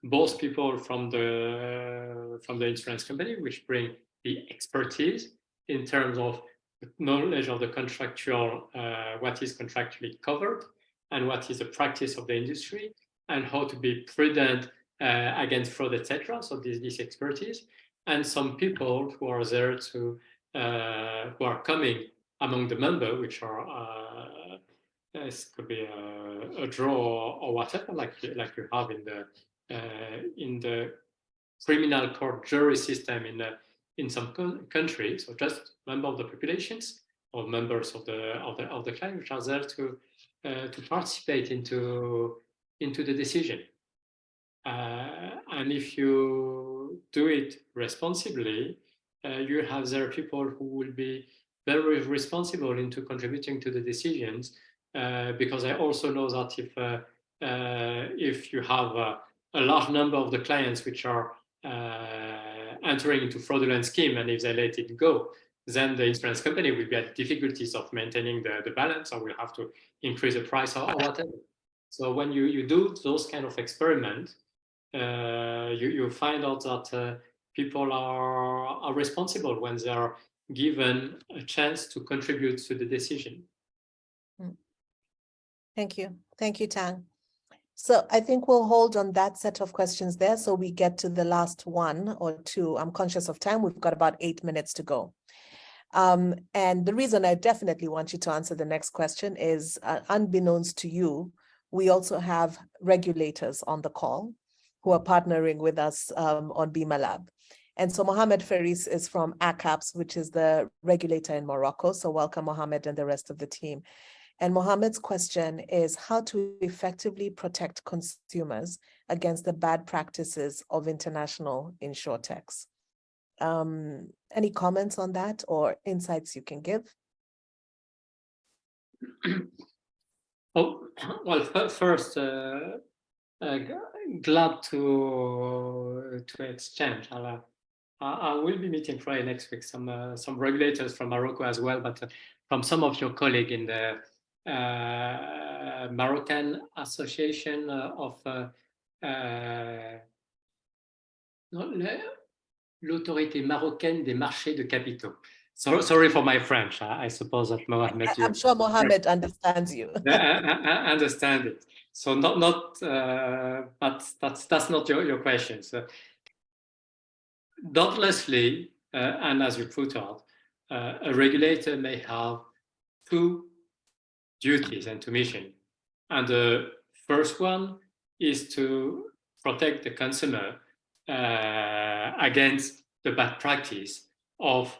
both people from the insurance company, which bring the expertise in terms of knowledge of the contractual, what is contractually covered, and what is the practice of the industry, and how to be prudent against fraud, etc. So this expertise, and some people who are there to who are coming among the members, which are this could be a draw or whatever, like you have in the criminal court jury system in some countries, or just members of the populations or members of the client, which are there to participate into the decision. And if you do it responsibly, you have there people who will be very responsible into contributing to the decisions, because I also know that if you have a large number of the clients which are entering into fraudulent scheme, and if they let it go, then the insurance company will be at difficulties of maintaining the balance, or will have to increase the price or whatever. So when you do those kind of experiments, you find out that people are responsible when they are given a chance to contribute to the decision. Thank you. Thank you, Tang. So I think we'll hold on that set of questions there so we get to the last one or two. I'm conscious of time. We've got about 8 minutes to go. And the reason I definitely want you to answer the next question is, unbeknownst to you, we also have regulators on the call who are partnering with us on BimaLab. And so Mohamed Faris is from ACAPS, which is the regulator in Morocco. So welcome, Mohamed, and the rest of the team. And Mohamed's question is how to effectively protect consumers against the bad practices of international insurtechs. Any comments on that or insights you can give? Oh, well, first, glad to exchange. I will be meeting Friday next week some regulators from Morocco as well, but from some of your colleagues in the Moroccan Association of l'Autorité marocaine des marchés de capitaux. So, sorry for my French. I suppose that Mohamed. I'm sure Mohamed understands you. I understand it. So but that's not your question. So doubtlessly, and as you put out, a regulator may have two duties and two missions. And the first one is to protect the consumer against the bad practice of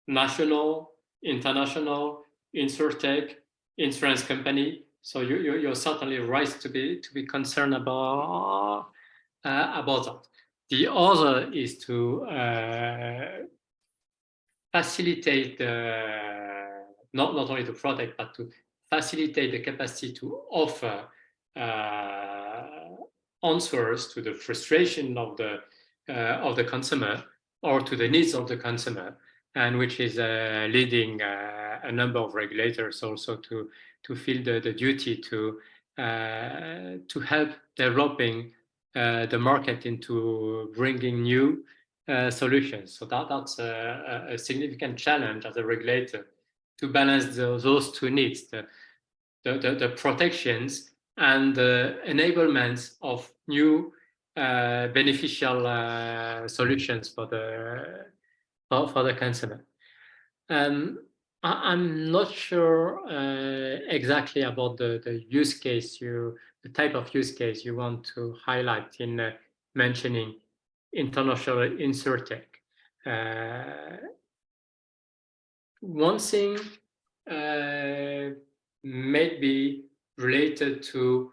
national, international, insurtech, insurance company. So you're certainly right to be concerned about that. The other is to facilitate not only to protect, but to facilitate the capacity to offer answers to the frustration of the consumer or to the needs of the consumer, and which is leading a number of regulators also to feel the duty to help developing the market into bringing new solutions. So that's a significant challenge as a regulator to balance those two needs, the protections and the enablements of new beneficial solutions for the consumer. I'm not sure exactly about the use case the type of use case you want to highlight in mentioning international insurtech. One thing may be related to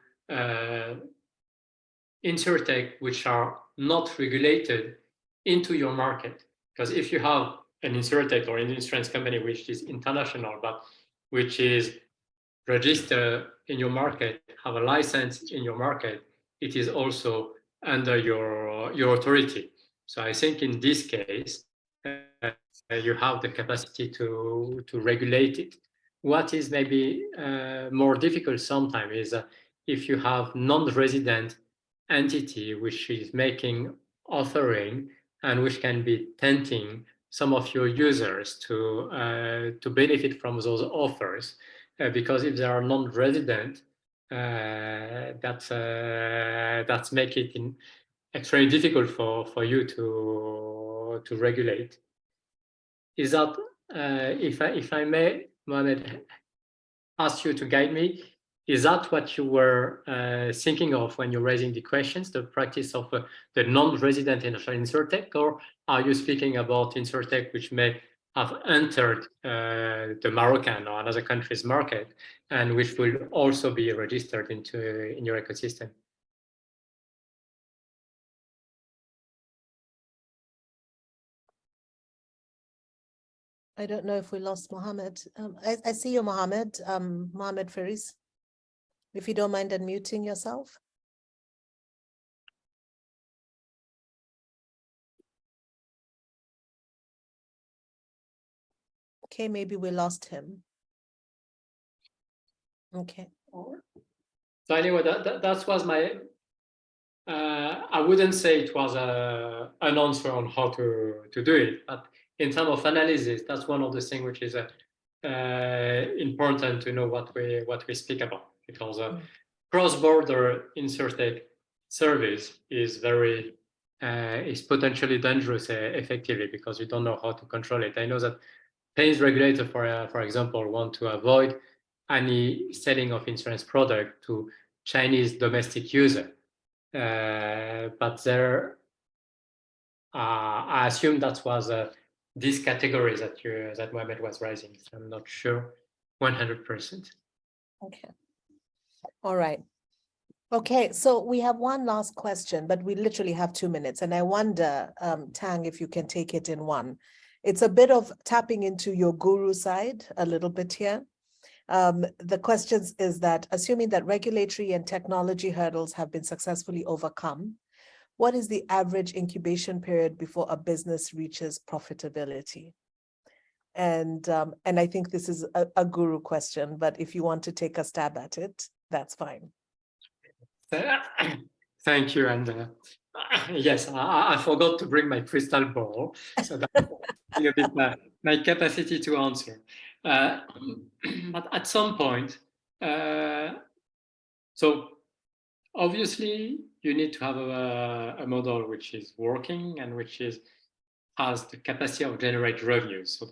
insurtech which are not regulated into your market. Because if you have an insurtech or an insurance company which is international, but which is registered in your market, have a license in your market, it is also under your authority. So I think in this case, you have the capacity to regulate it. What is maybe more difficult sometimes is if you have non-resident entity which is making offering and which can be tempting some of your users to benefit from those offers, because if they are non-resident, that's make it extremely difficult for you to regulate. Is that if I may, Mohamed, ask you to guide me? Is that what you were thinking of when you're raising the questions, the practice of the non-resident international insurtech, or are you speaking about insurtech which may have entered the Moroccan or another country's market and which will also be registered in your ecosystem? I don't know if we lost Mohamed. I see you, Mohamed. Mohamed Faris, if you don't mind unmuting yourself. Okay, maybe we lost him. Okay. So anyway, that was my, I wouldn't say it was an answer on how to do it, but in terms of analysis, that's one of the things which is important to know what we speak about, because cross-border insurtech service is is potentially dangerous effectively, because you don't know how to control it. I know that payments regulator, for example, want to avoid any selling of insurance product to Chinese domestic user. But there, I assume that was this category that Mohamed was raising. So I'm not sure 100%. Okay. All right. Okay, so we have one last question, but we literally have 2 minutes. And I wonder, Tang, if you can take it in one. It's a bit of tapping into your guru side a little bit here. The questions is that, assuming that regulatory and technology hurdles have been successfully overcome, what is the average incubation period before a business reaches profitability? And I think this is a guru question, but if you want to take a stab at it, that's fine. Thank you. And yes, I forgot to bring my crystal ball, so that's a bit my capacity to answer. But at some point, so obviously you need to have a model which is working and which has the capacity of generate revenues. So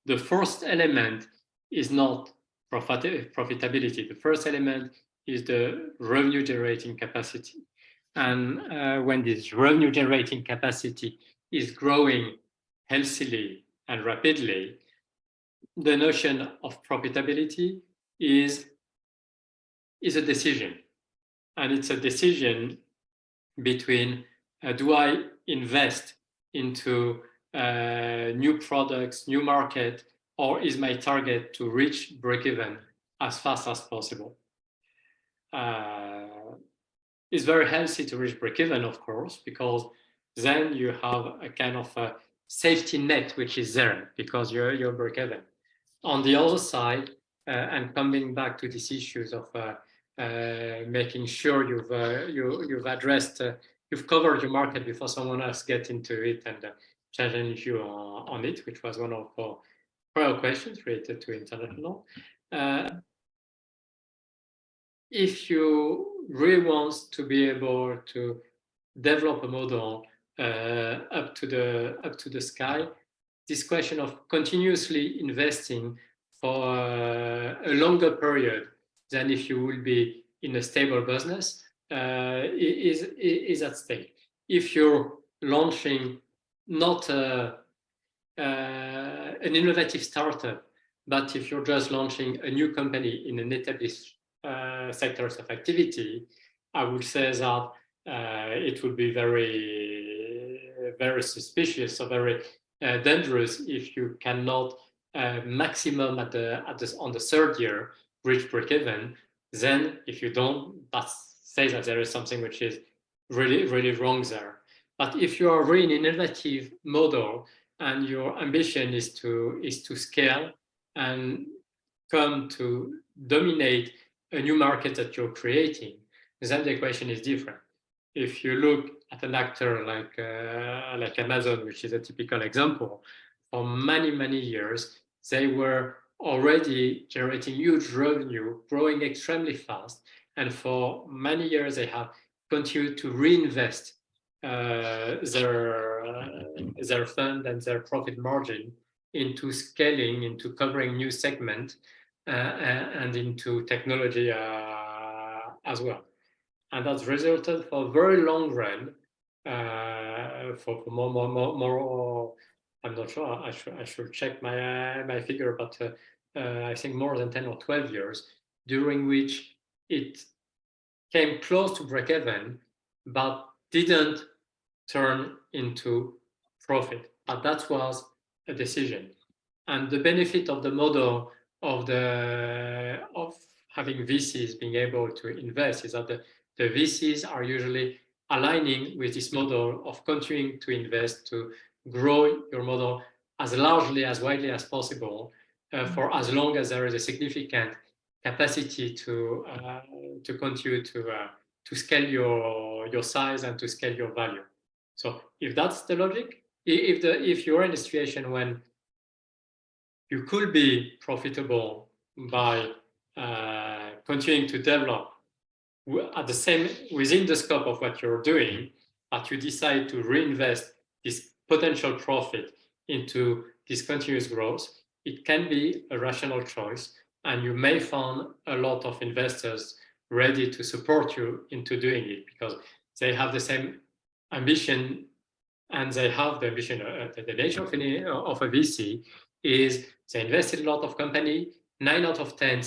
the first element is not profitability. The first element is the revenue generating capacity. And when this revenue generating capacity is growing healthily and rapidly, the notion of profitability is a decision. And it's a decision between do I invest into new products, new market, or is my target to reach break-even as fast as possible? It's very healthy to reach break-even, of course, because then you have a kind of a safety net which is there because you're break-even. On the other side, and coming back to these issues of making sure you've addressed, you've covered your market before someone else gets into it and challenge you on it, which was one of our prior questions related to international. If you really want to be able to develop a model up to the sky, this question of continuously investing for a longer period than if you will be in a stable business is at stake. If you're launching not an innovative startup, but if you're just launching a new company in an established sectors of activity, I would say that it would be very suspicious or very dangerous if you cannot maximum on the third year reach break-even. Then if you don't, that says that there is something which is really wrong there. But if you are really an innovative model and your ambition is to scale and come to dominate a new market that you're creating, then the equation is different. If you look at an actor like Amazon, which is a typical example, for many years, they were already generating huge revenue, growing extremely fast, and for many years they have continued to reinvest their fund and their profit margin into scaling, into covering new segment, and into technology as well. And that's resulted for a very long run, for more, I'm not sure, I should check my figure, but I think more than 10 or 12 years, during which it came close to break-even, but didn't turn into profit. But that was a decision. And the benefit of the model of having VCs being able to invest is that the VCs are usually aligning with this model of continuing to invest to grow your model as largely, as widely as possible, for as long as there is a significant capacity to continue to scale your size and to scale your value. So if that's the logic, if you're in a situation when you could be profitable by continuing to develop at the same within the scope of what you're doing, but you decide to reinvest this potential profit into this continuous growth, it can be a rational choice, and you may find a lot of investors ready to support you into doing it because they have the same ambition, and they have the ambition. The nature of a VC is they invest in a lot of company. 9 out of 10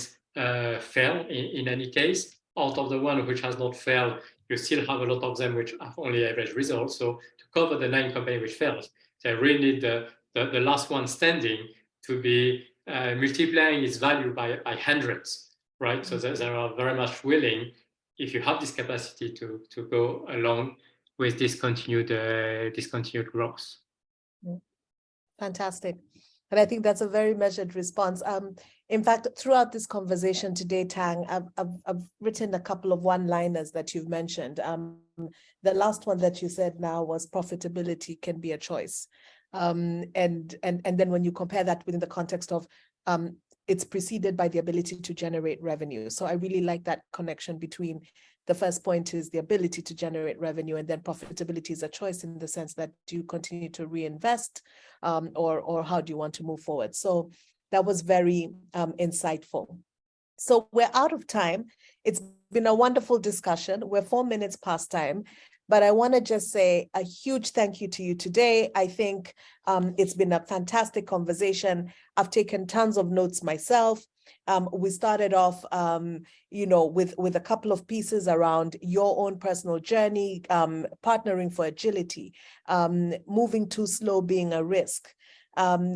fail in any case. Out of the one which has not failed, you still have a lot of them which have only average results. So to cover the 9 companies which fails, they really need the last one standing to be multiplying its value by hundreds, right? So they are very much willing, if you have this capacity, to go along with discontinued growth. Fantastic. And I think that's a very measured response. In fact, throughout this conversation today, Tang, I've written a couple of one-liners that you've mentioned. The last one that you said now was profitability can be a choice. And then when you compare that within the context of it's preceded by the ability to generate revenue. So I really like that connection between the first point is the ability to generate revenue, and then profitability is a choice in the sense that do you continue to reinvest or how do you want to move forward? So that was very insightful. So we're out of time. It's been a wonderful discussion. We're 4 minutes past time, but I want to just say a huge thank you to you today. I think it's been a fantastic conversation. I've taken tons of notes myself. We started off, with a couple of pieces around your own personal journey, partnering for agility, moving too slow being a risk.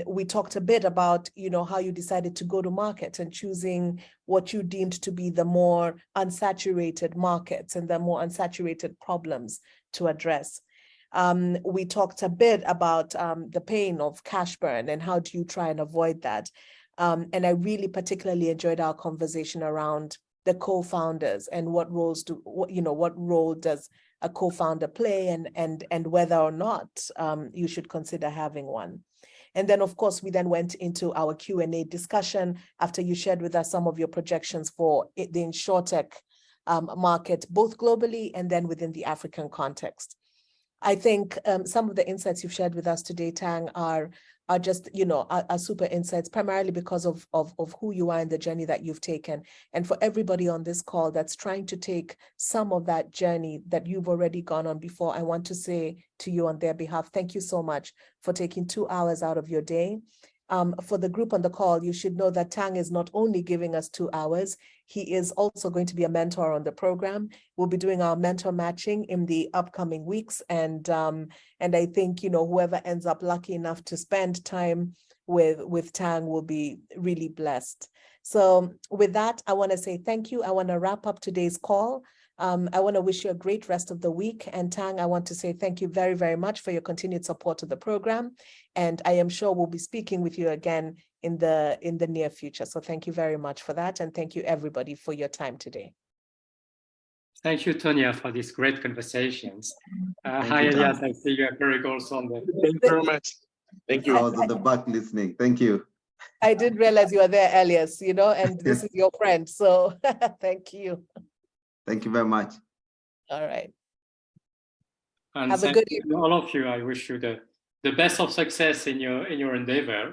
We talked a bit about, how you decided to go to market and choosing what you deemed to be the more unsaturated markets and the more unsaturated problems to address. We talked a bit about the pain of cash burn and how do you try and avoid that. And I really particularly enjoyed our conversation around the co-founders and what role does a co-founder play and whether or not you should consider having one. And then, of course, we then went into our Q&A discussion after you shared with us some of your projections for the insurtech market, both globally and then within the African context. I think some of the insights you've shared with us today, Tang, are just, are super insights, primarily because of who you are and the journey that you've taken. And for everybody on this call that's trying to take some of that journey that you've already gone on before, I want to say to you on their behalf, thank you so much for taking 2 hours out of your day. For the group on the call, you should know that Tang is not only giving us 2 hours, he is also going to be a mentor on the program. We'll be doing our mentor matching in the upcoming weeks. And I think, whoever ends up lucky enough to spend time with Tang will be really blessed. So with that, I want to say thank you. I want to wrap up today's call. I want to wish you a great rest of the week. And Tang, I want to say thank you very, very much for your continued support of the program. And I am sure we'll be speaking with you again in the near future. So thank you very much for that. And thank you everybody for your time today. Thank you, Tonya, for these great conversations. Hi, you, Elias. I see you have Eric also on the. Thank you very much. Thank you. I was at the back listening. Thank you. I didn't realize you were there, Elias, and this is your friend. So thank you. Thank you very much. All right. And have a good evening. All of you. I wish you the best of success in your endeavor.